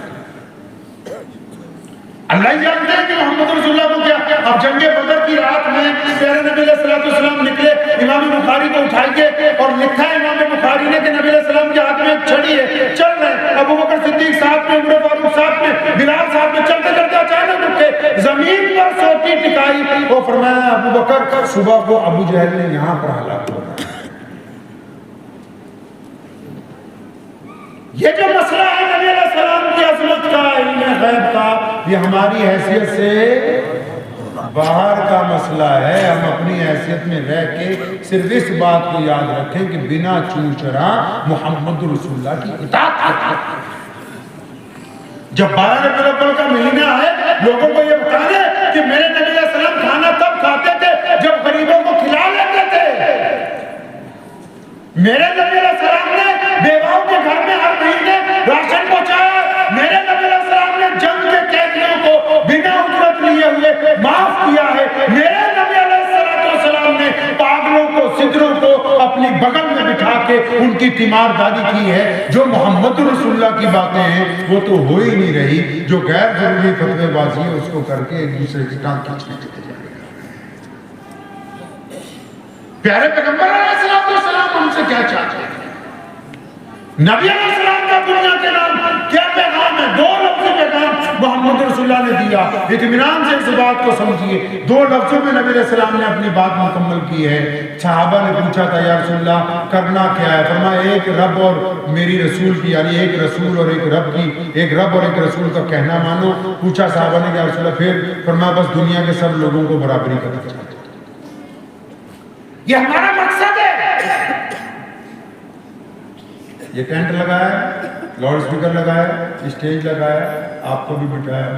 اللہ ہی جانتے ہیں کہ محمد رسول اللہ کو کیا۔ اب جنگ بدر کی رات میں پیارے نبی علیہ السلام نکلے، امام بخاری کو اٹھائیے اور لکھا ہے امام بخاری نے کہ نبی علیہ السلام کے ہاتھ میں ایک چھڑی ہے، چل رہے ہیں، ابو بکر صدیق صاحب میں، عمر فاروق صاحب میں، بلال صاحب میں، چلتے چلتے اچانک رکے، زمین پر سوٹی ٹکائی، وہ فرمایا ابو بکر صبح کو ابو جہل نے یہاں پر ہلاک ہو گیا. یہ جو مسئلہ ہے نبی علیہ السلام کی عظمت کا، علم غیب کا، یہ ہماری حیثیت سے باہر کا مسئلہ ہے. ہم اپنی حیثیت میں رہ کے صرف اس بات کو یاد رکھیں کہ بنا چون چرا محمد رسول اللہ کی اطاعت کریں. جب 12 ربیع الاول کا مہینہ ہے، لوگوں کو یہ بتانے کہ میرے نبی علیہ السلام کھانا تب کھاتے تھے جب غریبوں کو کھلا لیتے تھے. میرے نبی علیہ السلام نے بیواؤں کے گھر میں ہر مہینے راشن پہنچایا. میرے نبی علیہ السلام نے جنگ کے قیدیوں کو بنا اجرت لیے ہوئے معاف کیا ہے. میرے نبی علیہ السلام نے پاگلوں کو، سدروں کو اپنی بغل میں بٹھا کے ان کی تیمارداری کی ہے. جو محمد رسول اللہ کی باتیں ہیں وہ تو ہو ہی نہیں رہی. جو غیر ضروری فتوے بازی ہے اس کو کر کے ایک دوسرے کی ٹانگ کھینچنے چلے جائیں. پیارے پیغمبر علیہ السلام ہم سے کیا چاہتے ہیں؟ نبی علیہ السلام کا دنیا کے نام کیا پیغام ہے؟ 2 لفظ پیغام محمد رسول اللہ نے دیا. اطمینان سے اس بات کو سمجھیے. 2 لفظوں میں نبی علیہ السلام نے اپنی بات مکمل کی ہے. صحابہ نے پوچھا تھا یا رسول اللہ کرنا کیا ہے؟ فرمایا ایک رب اور میری رسول کی، یعنی ایک رسول اور ایک رب کی، ایک رب اور ایک رسول کا کہنا مانو. پوچھا صحابہ نے یا رسول اللہ پھر؟ فرمایا بس دنیا کے سب لوگوں کو برابری کرنا چاہتے ہیں. یہ ہمارا مقصد ہے. یہ ٹینٹ لگایا، لاؤڈ اسپیکر لگایا، اسٹیج لگایا، آپ کو بھی بٹھایا.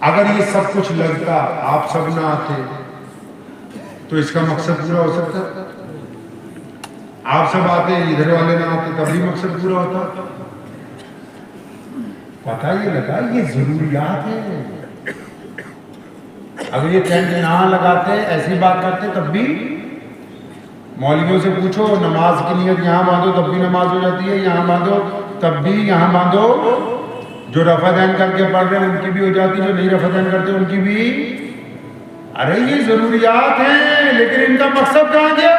اگر یہ سب کچھ لگتا، آپ سب نہ آتے تو اس کا مقصد پورا ہو سکتا؟ آپ سب آتے، ادھر والے نہ آتے تب بھی مقصد پورا ہوتا؟ پتہ یہ لگا یہ ضروریات ہے. اگر یہ ٹینٹ یہاں لگاتے، ایسی بات کرتے تب بھی مولویوں سے پوچھو نماز کی نیت یہاں باندھو تب بھی نماز ہو جاتی ہے، یہاں باندھو تب بھی، یہاں باندھو. جو رفع دین کر کے پڑھ رہے ہیں ان کی بھی ہو جاتی، جو نہیں رفع دین کرتے ان کی بھی. ارے یہ ضروریات ہیں لیکن ان کا مقصد کہاں گیا؟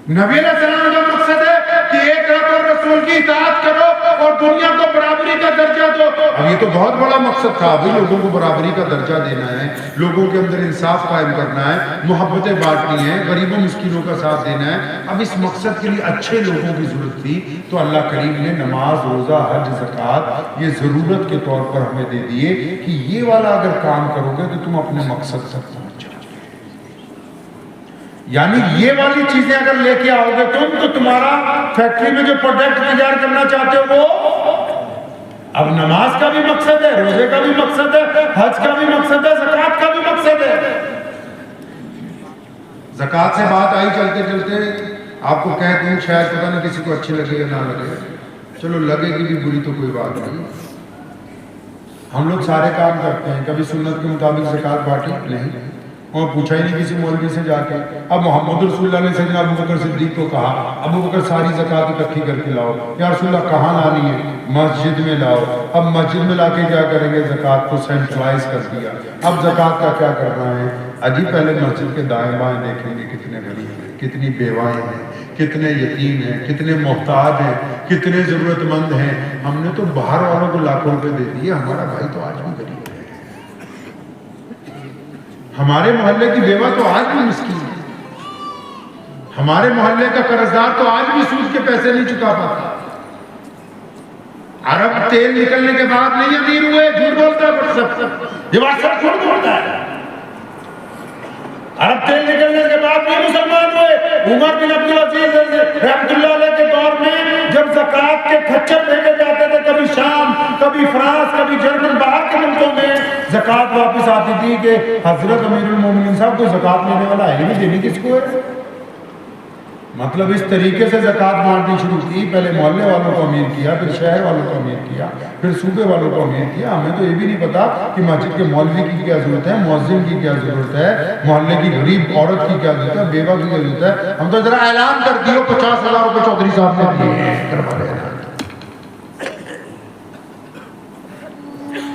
نبی علیہ السلام کا مقصد ہے کہ ایک رب اور رسول کی اطاعت کرو اور دنیا کو برابری کا درجہ دو. اب یہ تو بہت بڑا مقصد تھا. ابھی لوگوں کو برابری کا درجہ دینا ہے، لوگوں کے اندر انصاف قائم کرنا ہے، محبتیں بانٹنی ہیں، غریبوں مسکینوں کا ساتھ دینا ہے. اب اس مقصد کے لیے اچھے لوگوں کی ضرورت تھی تو اللہ کریم نے نماز، روزہ، حج، زکوٰۃ یہ ضرورت کے طور پر ہمیں دے دیے کہ یہ والا اگر کام کرو گے تو تم اپنے مقصد تک پہنچ جاؤ. یعنی یہ والی چیزیں اگر لے کے آؤ گے تم تو تمہارا فیکٹری میں جو پروڈکٹ تیار کرنا چاہتے ہو وہ اب نماز کا بھی مقصد ہے، روزے کا بھی مقصد ہے، حج کا بھی مقصد ہے، زکوٰۃ کا بھی مقصد ہے. زکوٰۃ سے بات آئی چلتے چلتے آپ کو کہہ دوں، شاید پتہ نہیں کسی کو اچھی لگے یا نہ لگے، چلو لگے گی بھی بری تو کوئی بات نہیں. ہم لوگ سارے کام کرتے ہیں، کبھی سنت کے مطابق زکوٰۃ بانٹی نہیں اور پوچھا ہی نہیں کسی مولوی سے جا کے. اب محمد رسول اللہ نے سیدنا ابو بکر صدیق کو کہا ابو بکر ساری زکوٰۃ اکٹھی کر کے لاؤ. یا رسول اللہ کہاں لانی ہے؟ مسجد میں لاؤ. اب مسجد میں لا کے کیا کریں گے؟ زکوٰۃ کو سینٹرلائز کر دیا. اب زکوٰۃ کا کیا کرنا ہے؟ اجی پہلے مسجد کے دائیں بائیں دیکھیں گے کتنے غریب ہیں، کتنی بیوائیں ہیں، کتنے یتیم ہیں، کتنے محتاج ہیں، کتنے ضرورت مند ہیں. ہم نے تو باہر والوں کو لاکھوں روپے دے دیے، ہمارا بھائی تو آج بھی غریب ہے. ہمارے محلے کی بیوہ تو آج بھی مسکین ہے. ہمارے محلے کا قرضدار تو آج بھی سود کے پیسے نہیں چکا پاتا. عرب تیل نکلنے کے بعد نہیں امیر ہوئے، جھوٹ بولتا ہے واٹس ایپ، یہ واٹس ایپ جھوٹ بولتا ہے. عرب تیل نکلنے کے بعد بھی مسلمان ہوئے. عمر بن عبدالعزیز رحمۃ اللہ علیہ کے دور میں جب زکوٰۃ کے کھچر بھیجے جاتے تھے، کبھی شام، کبھی فرانس، کبھی جرمن، باہر کے ملکوں میں زکوٰۃ واپس آتی تھی کہ حضرت امیر المومنین صاحب کو زکوٰۃ لینے والا ہے نہیں، دینی کس کو ہے؟ مطلب اس طریقے سے زکوٰۃ بانٹنی شروع کی. پہلے محلے والوں کو امیر کیا، پھر شہر والوں کو امیر کیا، پھر صوبے والوں کو امیر کیا. ہمیں تو یہ بھی نہیں پتا کہ مسجد کے مولوی کی کیا ضرورت ہے، مؤذن کی کیا ضرورت ہے، محلے کی غریب عورت کی کیا ضرورت ہے، بیوہ کی کیا ضرورت ہے. ہم تو ذرا اعلان کر دیو 50,000 روپے چودھری صاحب نے دیے کروا لے.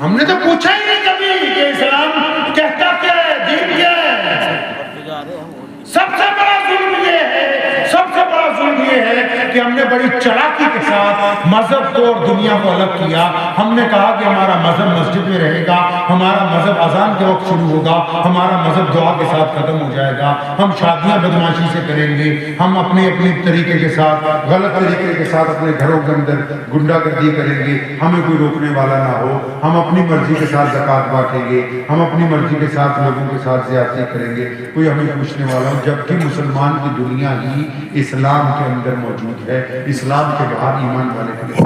ہم نے تو پوچھا ہی نہیں کبھی کہ اسلام کہتا کیا ہے، دین کیا ہے. سب سے بڑا ظلم یہ ہے، سب سے بڑا ظلم یہ ہے کہ ہم نے بڑی چلاکی کے ساتھ مذہب کو اور دنیا کو الگ کیا. ہم نے کہا کہ ہمارا مذہب مسجد میں رہے گا، ہمارا مذہب اذان کے وقت شروع ہوگا، ہمارا مذہب دعا کے ساتھ ختم ہو جائے گا، ہم شادیاں بدماشی سے کریں گے، ہم اپنے طریقے کے ساتھ غلط طریقے کے ساتھ اپنے گھروں کے اندر گنڈا گردی کریں گے، ہمیں کوئی روکنے والا نہ ہو، ہم اپنی مرضی کے ساتھ زکوٰۃ بانٹیں گے، ہم اپنی مرضی کے ساتھ لوگوں کے ساتھ زیادتی کریں گے، کوئی ہمیں پوچھنے والا ہو. جبکہ مسلمان کی دنیا ہی اسلام کے اندر موجود ہے، اسلام کے باہر ایمان والے کے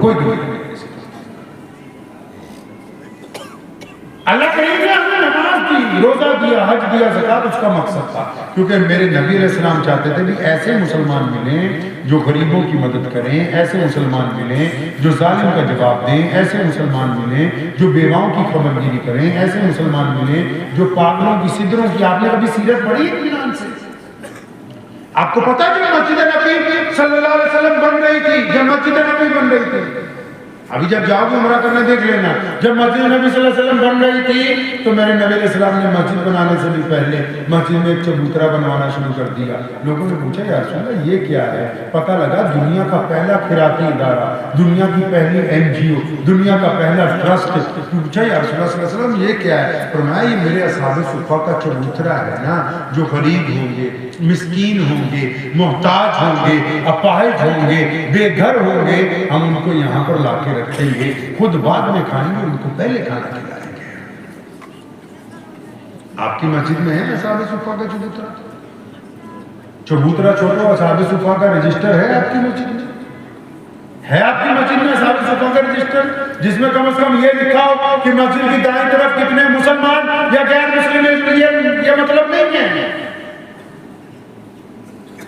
کوئی دنیا نہیں. اللہ کریم نے ہمیں نماز دی، روزہ دیا، حج دیا، زکوٰۃ، اس کا مقصد تھا کیونکہ میرے نبی علیہ السلام چاہتے تھے کہ ایسے مسلمان ملیں جو غریبوں کی مدد کریں، ایسے مسلمان ملیں جو ظالم کا جواب دیں، ایسے مسلمان ملیں جو بیواؤں کی خبرگیری کریں، ایسے مسلمان ملیں جو پاگلوں کی سدروں کی. آپ نے کبھی سیرت پڑھی اطمینان سے؟ آپ کو پتا ہے کہ مسجد نبی صلی اللہ علیہ وسلم بن رہی تھی، جب مسجد نبی بن رہی تھی، ابھی جب جاؤ گے عمرہ کرنے دیکھ لینا، جب مسجد نبی صلی اللہ علیہ وسلم بن رہی تھی تو میرے نبی علیہ السلام نے مسجد بنانے سے بھی پہلے مسجد میں ایک چبوترا بنوانا شروع کر دیا. لوگوں نے پوچھا یا رسول اللہ یہ کیا ہے؟ پتہ لگا دنیا کا پہلا خیراتی ادارہ، دنیا کی پہلی NGO، دنیا کا پہلا ٹرسٹ. پوچھا یا رسول اللہ صلی اللہ علیہ وسلم یہ کیا ہے؟ فرمایا یہ میرے اصحاب صفہ کا چبوترا ہے نا، جو غریب ہوں گے، مسکین ہوں گے، محتاج ہوں گے، اپاہج ہوں گے، بے گھر ہوں گے، ہم ان کو یہاں پر لا کے رکھیں گے، خود بعد میں کھائیں گے، ان کو پہلے کھانا کھلائیں گے. آپ کی مسجد میں ہے اصحاب صفہ کا چبوترا؟ چبوترا چھوڑو، اصحاب صفہ کا رجسٹر ہے آپ کی مسجد میں؟ ہے آپ کی مسجد میں اصحاب صفہ کا رجسٹر جس میں کم از کم یہ لکھا ہو کہ مسجد کی دائیں طرف کتنے مسلمان یا غیر مسلم ہیں؟ یہ مطلب نہیں ہے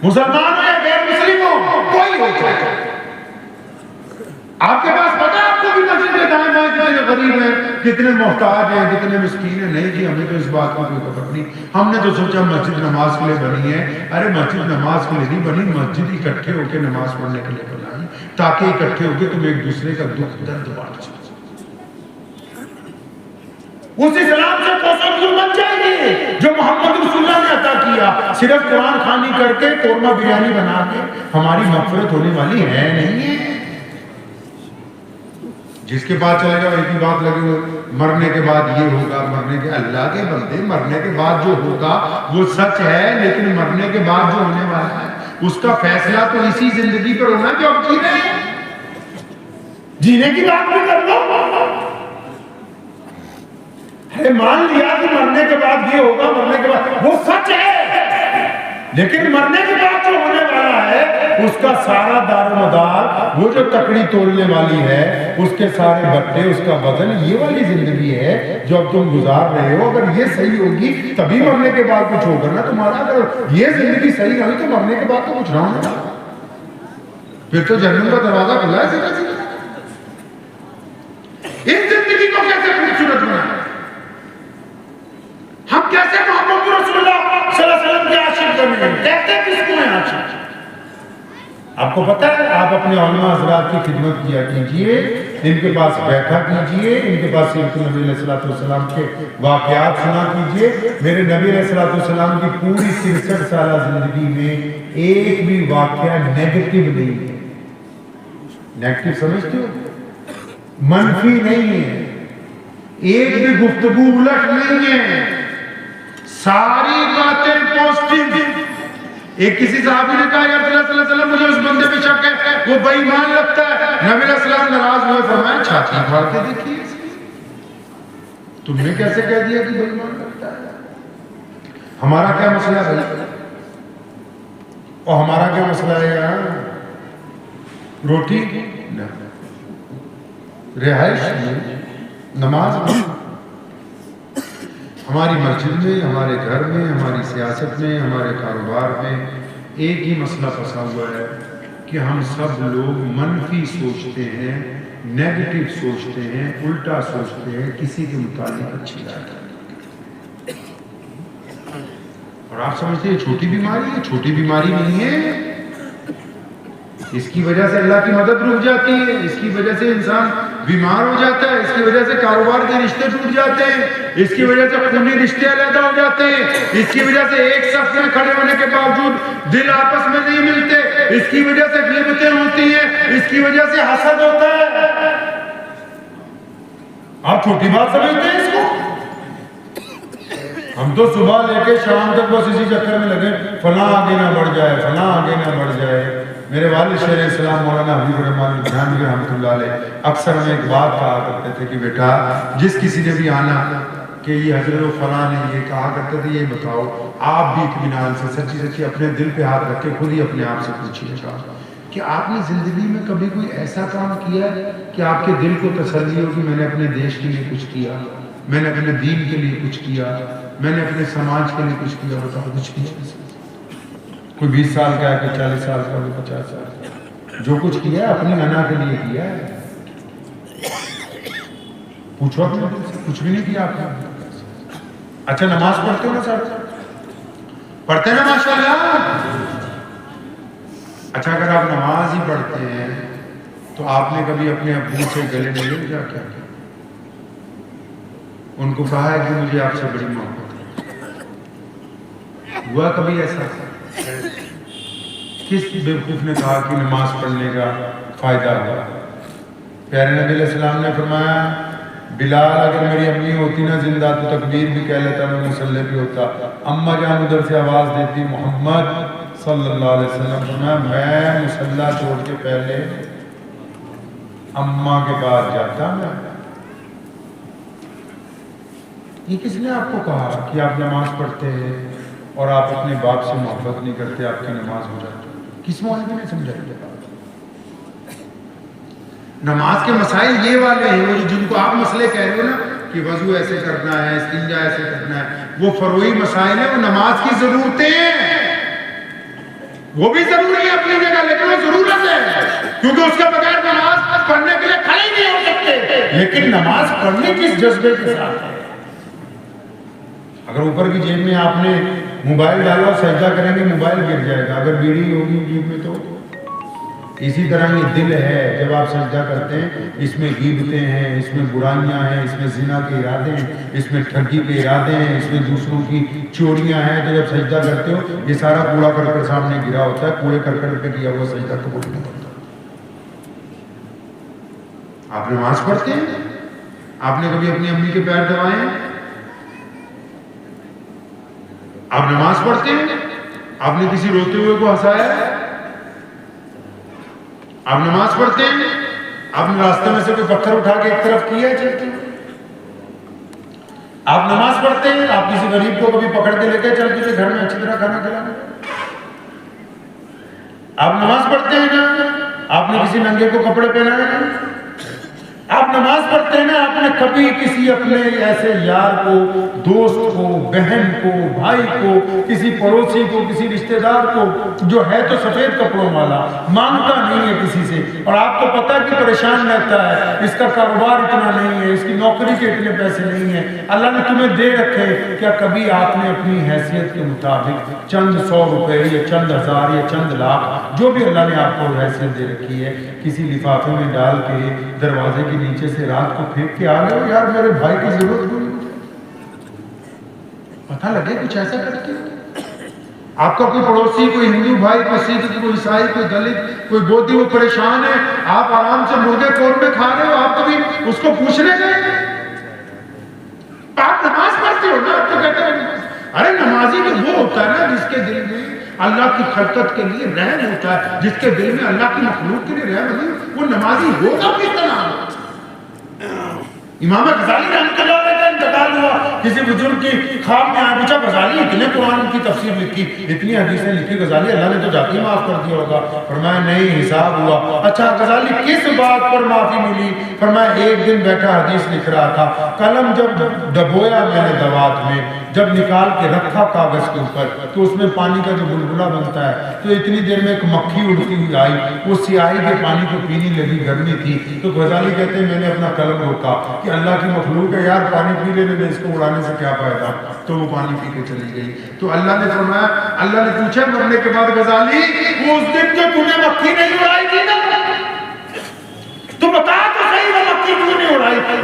مسلمان ہو یا غیر مسلم ہو، کوئی ہو چاہے. آپ کے پاس پتا آپ کو بھی مسجد میں دائیں بائیں کتنے غریب ہیں، کتنے محتاج ہیں، کتنے مسکین ہیں؟ نہیں جی، ہمیں تو اس بات کی کوئی خبر نہیں. ہم نے تو سوچا مسجد نماز کے لیے بنی ہے. ارے مسجد نماز کے لیے نہیں بنی، مسجد اکٹھے ہو کے نماز پڑھنے کے لیے بنائی تاکہ اکٹھے ہو کے تم ایک دوسرے کا دکھ درد بانٹ سکو. اس اسلام سے کوسوں دور بن جائیں گے جو محمد رسول اللہ نے عطا کیا. صرف قرآن خوانی کر کے قورمہ بریانی بنا کے ہماری مغفرت ہونے والی ہے نہیں ہے. جس کے بعد چلے گا ایک ہی بات لگے ہوئے، مرنے کے بعد یہ ہوگا، مرنے کے اللہ کے بندے، مرنے کے بعد جو ہوگا وہ سچ ہے، لیکن مرنے کے بعد جو ہونے والا ہے اس کا فیصلہ تو اسی زندگی پر ہونا جو اب جی رہے ہیں. جینے کی بات بھی کر لو. مان لیا کہ مرنے کے بعد یہ ہوگا، مرنے کے بعد وہ سچ ہے، لیکن مرنے کے بعد جو ہونے والا ہے اس کا سارا دار و مدار، وہ جو تکڑی تولنے والی ہے، اس کے سارے بٹے، اس کا وزن، یہ والی زندگی ہے جو اب تم گزار رہے ہو. اگر یہ صحیح ہوگی تبھی مرنے کے بعد کچھ ہوگا نا تمہارا. اگر یہ زندگی صحیح نہیں تو مرنے کے بعد تو کچھ نہ ہوگا. پھر تو جہنم کا دروازہ کھلا ہے سیدھا سیدھا. اس زندگی کو کیسے خوبصورت بنانا؟ ہم کیسے محمد رسول اللہ صلی اللہ علیہ وسلم کے عاشق بنیں؟ کہتے کس کو ہیں عاشق؟ آپ کو پتہ ہے، آپ اپنے علماء حضرات کی خدمت کیا کیجئے، ان کے پاس بیٹھا کیجئے، ان کے پاس سیرت نبی علیہ السلام کے واقعات سنا کیجئے. میرے نبی علیہ السلام کی پوری 63 سالہ زندگی میں ایک بھی واقعہ نیگیٹو نہیں ہے. نیگیٹو سمجھتے ہو؟ منفی نہیں ہے. ایک بھی گفتگو الٹ نہیں ہے. ساری باتیں پوزیٹو. ایک کسی صحابی نے کہا یا رسول اللہ صلی اللہ علیہ وسلم مجھے اس بندے پہ شک ہے، وہ بے ایمان لگتا ہے. نبی علیہ السلام ناراض ہوئے، فرمایا چھاتی پھاڑ کے دیکھیے تم نے کیسے کہہ دیا کہ بے ایمان لگتا ہے. ہمارا کیا مسئلہ ہے اور ہمارا کیا مسئلہ ہے یار؟ روٹی رہائش میں، نماز میں، ہماری مسجد میں، ہمارے گھر میں، ہماری سیاست میں، ہمارے کاروبار میں ایک ہی مسئلہ پھنسا ہوا ہے کہ ہم سب لوگ منفی سوچتے ہیں، نیگیٹو سوچتے ہیں، الٹا سوچتے ہیں، کسی کے متعلق اچھی رائے کرتے ہیں. اور آپ سمجھتے ہیں چھوٹی بیماری ہے؟ چھوٹی بیماری نہیں ہے. اس کی وجہ سے اللہ کی مدد رک جاتی ہے، اس کی وجہ سے انسان بیمار ہو جاتا ہے، اس کی وجہ سے کاروبار کے رشتے ٹوٹ جاتے ہیں، اس کی وجہ سے خونی رشتے علیحدہ ہو جاتے ہیں، اس کی وجہ سے ایک صف میں کھڑے ہونے کے باوجود دل آپس میں نہیں ملتے، اس کی وجہ سے غیبتیں ہوتی ہیں، اس کی وجہ سے حسد ہوتا ہے۔ آپ چھوٹی بات سمجھتے ہیں اس کو؟ ہم تو صبح لے کے شام تک بس اسی چکر میں لگے فلاں آگے نہ بڑھ جائے، فلاں آگے نہ بڑھ جائے۔ میرے والد شیخ اسلام مولانا حبیب الرحمن بھیانوی رحمۃ اللہ علیہ اکثر ہمیں ایک بات کہا کرتے تھے کہ بیٹا جس کسی نے بھی آنا کہ یہ حضرت و فلاں نے یہ کہا کرتے تھے، یہ بتاؤ آپ بھی اطمینان سے سچی سچی اپنے دل پہ ہاتھ رکھ کے خود ہی اپنے آپ سے پوچھیے گا کہ آپ نے زندگی میں کبھی کوئی ایسا کام کیا ہے کہ آپ کے دل کو تسلی ہو کہ میں نے اپنے دیش کے لیے کچھ کیا، میں نے اپنے دین کے لیے کچھ کیا، میں نے اپنے سماج کے لیے کچھ کیا؟ بتاؤ کچھ کیا؟ کوئی 20 سال کا ہے، کوئی 40 سال کا، کوئی 50 سال کا، جو کچھ کیا ہے اپنی انا کے لیے کیا ہے۔ پوچھو اپنے دل سے، کچھ بھی نہیں کیا آپ نے۔ اچھا نماز پڑھتے ہو نا سر؟ پڑھتے ہیں نا ماشاءاللہ؟ اچھا اگر آپ نماز ہی پڑھتے ہیں تو آپ نے کبھی اپنے ابو سے گلے نہیں لگا کیا؟ ان کو کہا ہے کہ مجھے آپ سے بڑی محبت ہے؟ ہوا کبھی ایسا؟ کس بیوقوف نے کہا کہ نماز پڑھنے کا فائدہ ہوا؟ پیارے نبی علیہ السلام نے فرمایا بلال اگر میری امی ہوتی نا زندہ تو تکبیر بھی کہہ لیتا، میں مصلی بھی ہوتا۔ اماں جان ادھر سے آواز دیتی محمد صلی اللہ علیہ وسلم، فرمایا میں مصلی چھوڑ کے پہلے اماں کے پاس جاتا۔ میں یہ کس نے آپ کو کہا کہ آپ نماز پڑھتے ہیں اور آپ اپنے باپ سے محبت نہیں کرتے، آپ کی نماز ہو جاتی؟ کس مولوی نے سمجھائی؟ نماز کے مسائل یہ والے ہیں، وہ جن کو آپ مسئلے کہہ رہے ہو نا کہ وضو ایسے کرنا ہے، استنجا ایسے کرنا ہے، وہ فروعی مسائل ہیں، وہ نماز کی ضرورتیں ہیں، وہ بھی ضروری ہے اپنی جگہ، لیکن وہ ضرورت ہے کیونکہ اس کے بغیر نماز پڑھنے کے لیے کھڑے نہیں ہو سکتے۔ لیکن نماز پڑھنے کس جذبے کے ساتھ ہے؟ اگر اوپر کی جیب میں آپ نے موبائل ڈالا سجدہ کریں گے موبائل گر جائے گا، اگر بیڑی ہوگی جیب میں تو اسی طرح یہ دل ہے، جب آپ سجدہ کرتے ہیں اس میں غیبتیں ہیں، اس میں برائیاں ہیں، اس میں زنا کے ارادے ہیں، اس میں ٹھگی کے ارادے ہیں، اس میں دوسروں کی چوریاں ہیں، تو جب سجدہ کرتے ہو یہ سارا کوڑا کرکٹ سامنے گرا ہوتا ہے، کوڑے کرکٹ پہ کیا ہوا سجدہ قبول نہیں ہوتا۔ آپ نماز پڑھتے ہیں؟ آپ نے کبھی اپنی امی کے پیر دبائے ہیں؟ آپ نماز پڑھتے ہیں؟ آپ نے کسی روتے ہوئے کو ہنسایا ہے؟ آپ نماز پڑھتے ہیں؟ آپ نے راستے میں سے کوئی پتھر اٹھا کے ایک طرف کیا ہے چلتے ہوئے؟ آپ نماز پڑھتے ہیں؟ آپ کسی غریب کو کبھی پکڑ کے لے کے چلتے تھے گھر میں اچھی طرح کھانا کھلانے؟ آپ نماز پڑھتے ہیں نا؟ آپ نے کسی ننگے کو کپڑے پہنائے ہیں؟ آپ نماز پڑھتے ہیں نا؟ آپ نے کبھی کسی اپنے ایسے یار کو، دوست کو، بہن کو، بھائی کو، کسی پڑوسی کو، کسی رشتہ دار کو جو ہے تو سفید کپڑوں والا مانگتا نہیں ہے کسی سے، اور آپ کو پتہ کہ پریشان رہتا ہے، اس کا کاروبار اتنا نہیں ہے، اس کی نوکری کے اتنے پیسے نہیں ہیں، اللہ نے تمہیں دے رکھے، کیا کبھی آپ نے اپنی حیثیت کے مطابق چند 100 روپے یا چند ہزار یا چند لاکھ جو بھی اللہ نے آپ کو حیثیت دے رکھی ہے کسی لفافے میں ڈال کے دروازے کے نیچے سے رات کو پھینک کے آ گئے ہو؟ یار میرے بھائی کی ضرورت ہوئی پتہ لگے کچھ ایسا کرتے ہو؟ آپ کا کوئی پڑوسی، کوئی ہندو بھائی، کوئی سکھ، کوئی عیسائی، کوئی دلت، کوئی بودھی، وہ پریشان ہے، آپ آرام سے مرغے قورمے کھا رہے ہو، آپ کبھی اس کو پوچھنے گئے؟ آپ نماز پڑھتے ہو نا؟ آپ تو کہتے ہیں ارے نمازی تو وہ ہوتا ہے نا جس کے دل میں اللہ کی خلقت کے لیے رحم ہوتا ہے، جس کے دل میں اللہ کی مخلوق کے لیے رحم نہیں، وہ نمازی ہوگا کس طرح؟ امام غزالی رحمۃ اللہ علیہ کا انتقال ہوا، کسی بزرگ کی خواب میں آیا، پوچھا غزالی اتنے قرآن کی تفسیر لکھی، اتنی حدیثیں لکھی، غزالی اللہ نے تو جاتی معاف کر دیا ہوگا؟ فرمایا نہیں، حساب ہوا۔ اچھا غزالی کس بات پر معافی ملی؟ فرمایا ایک دن بیٹھا حدیث لکھ رہا تھا، قلم جب ڈبویا میں نے دوات میں، جب نکال کے رکھا کاغذ کے اوپر تو اس میں پانی کا جو بلبلہ بنتا ہے، تو اتنی دیر میں ایک مکھی اڑتی ہوئی آئی، وہ سیاہی کے پانی کو پینے لگی، گرمی تھی، تو غزالی کہتے ہیں میں نے اپنا قلم روکا کہ اللہ کی مخلوق ہے یار، پانی پی لینے میں اس کو اڑانے سے کیا فائدہ، تو وہ پانی پی کے چلی گئی۔ تو اللہ نے فرمایا، اللہ نے پوچھا مرنے کے بعد غزالی وہ اس دن جو تم نے مکھی نہیں اڑائی تھی نا، تو بتا تو صحیح وہ مکھی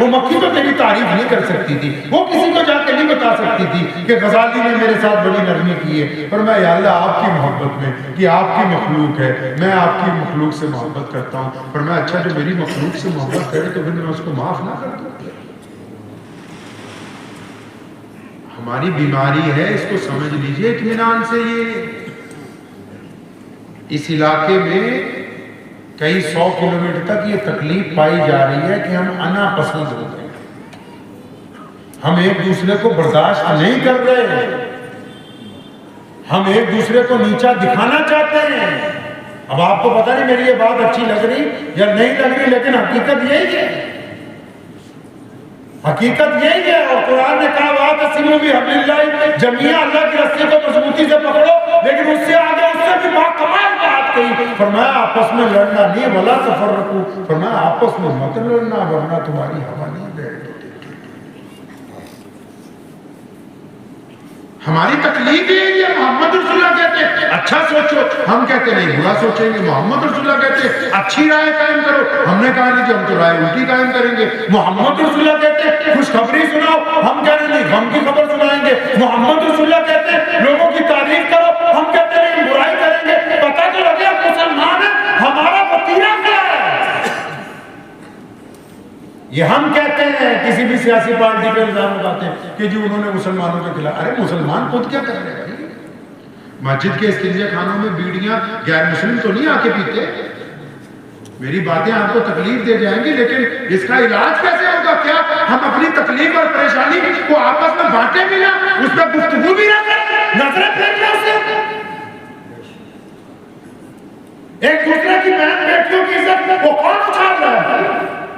وہ مکی تو تیری تعریف نہیں کر سکتی تھی، وہ کسی کو جا کے نہیں بتا سکتی تھی کہ غزالی نے میرے ساتھ بڑی نرمی کی ہے، پر میں یا اللہ آپ کی محبت میں کہ آپ کی مخلوق ہے، میں آپ کی مخلوق سے محبت کرتا ہوں، پر میں اچھا جو میری مخلوق سے محبت کرے تو پھر میں اس کو معاف نہ کر دوں۔ ہماری بیماری ہے، اس کو سمجھ لیجئے اطمینان سے۔ یہ اس علاقے میں کئی 100 کلومیٹر تک یہ تکلیف پائی جا رہی ہے کہ ہم انا پسند ہو گئے، ہم ایک دوسرے کو برداشت نہیں کر رہے، ہم ایک دوسرے کو نیچا دکھانا چاہتے ہیں۔ اب آپ کو پتہ نہیں میری یہ بات اچھی لگ رہی یا نہیں لگ رہی، لیکن حقیقت یہی ہے، حقیقت یہی ہے۔ اور قرآن نے کہا وَاعْتَصِمُوا بِحَبْلِ اللَّهِ جَمِيعًا، اللہ کی رسی کو مضبوطی سے پکڑو، لیکن اس سے آگے اس سے بھی باکمال بات کہی، فرمایا آپس میں لڑنا نہیں، وَلَا تَفَرَّقُوا، فرمایا آپس میں مت لڑنا ورنہ تمہاری ہوا نہیں بیٹھ گی۔ ہماری تکلیف یہ ہے کہ محمد رسول اللہ کہتے ہیں اچھا سوچو، ہم کہتے نہیں برا سوچیں گے۔ محمد رسول اللہ کہتے ہیں اچھی رائے قائم کرو، ہم نے کہا نہیں کہ ہم تو رائے الٹی قائم کریں گے۔ محمد رسول اللہ کہتے ہیں خوشخبری سناؤ، ہم کہہ رہے نہیں غم کی خبر سنائیں گے۔ محمد رسول اللہ کہتے ہیں لوگوں کی تعریف کرو، ہم کہتے نہیں برائی کریں گے۔ پتہ تو لگے ہم مسلمان ہیں، ہمارا وتیرہ کیا ہے؟ یہ ہم کہتے ہیں، کسی بھی سیاسی پارٹی پہ الزام لگاتے ہیں کہ جی انہوں نے مسلمانوں کے خلاف۔ ارے مسلمان خود کیا کر رہے ہیں؟ مسجد کے استنجا خانوں میں بیڑیاں غیر مسلم تو نہیں آ کے پیتے؟ میری باتیں آپ کو تکلیف دے جائیں گی، لیکن اس کا علاج کیسے ہوگا؟ کیا ہم اپنی تکلیف اور پریشانی کو آپس میں بانٹے بھی نہ، اس پہ گفتگو بھی نہ کریں، نظریں پھیر لیں اسے؟ ایک دوسرے کی بہن بیٹیوں کی عزت وہ کون اچھال رہا ہے؟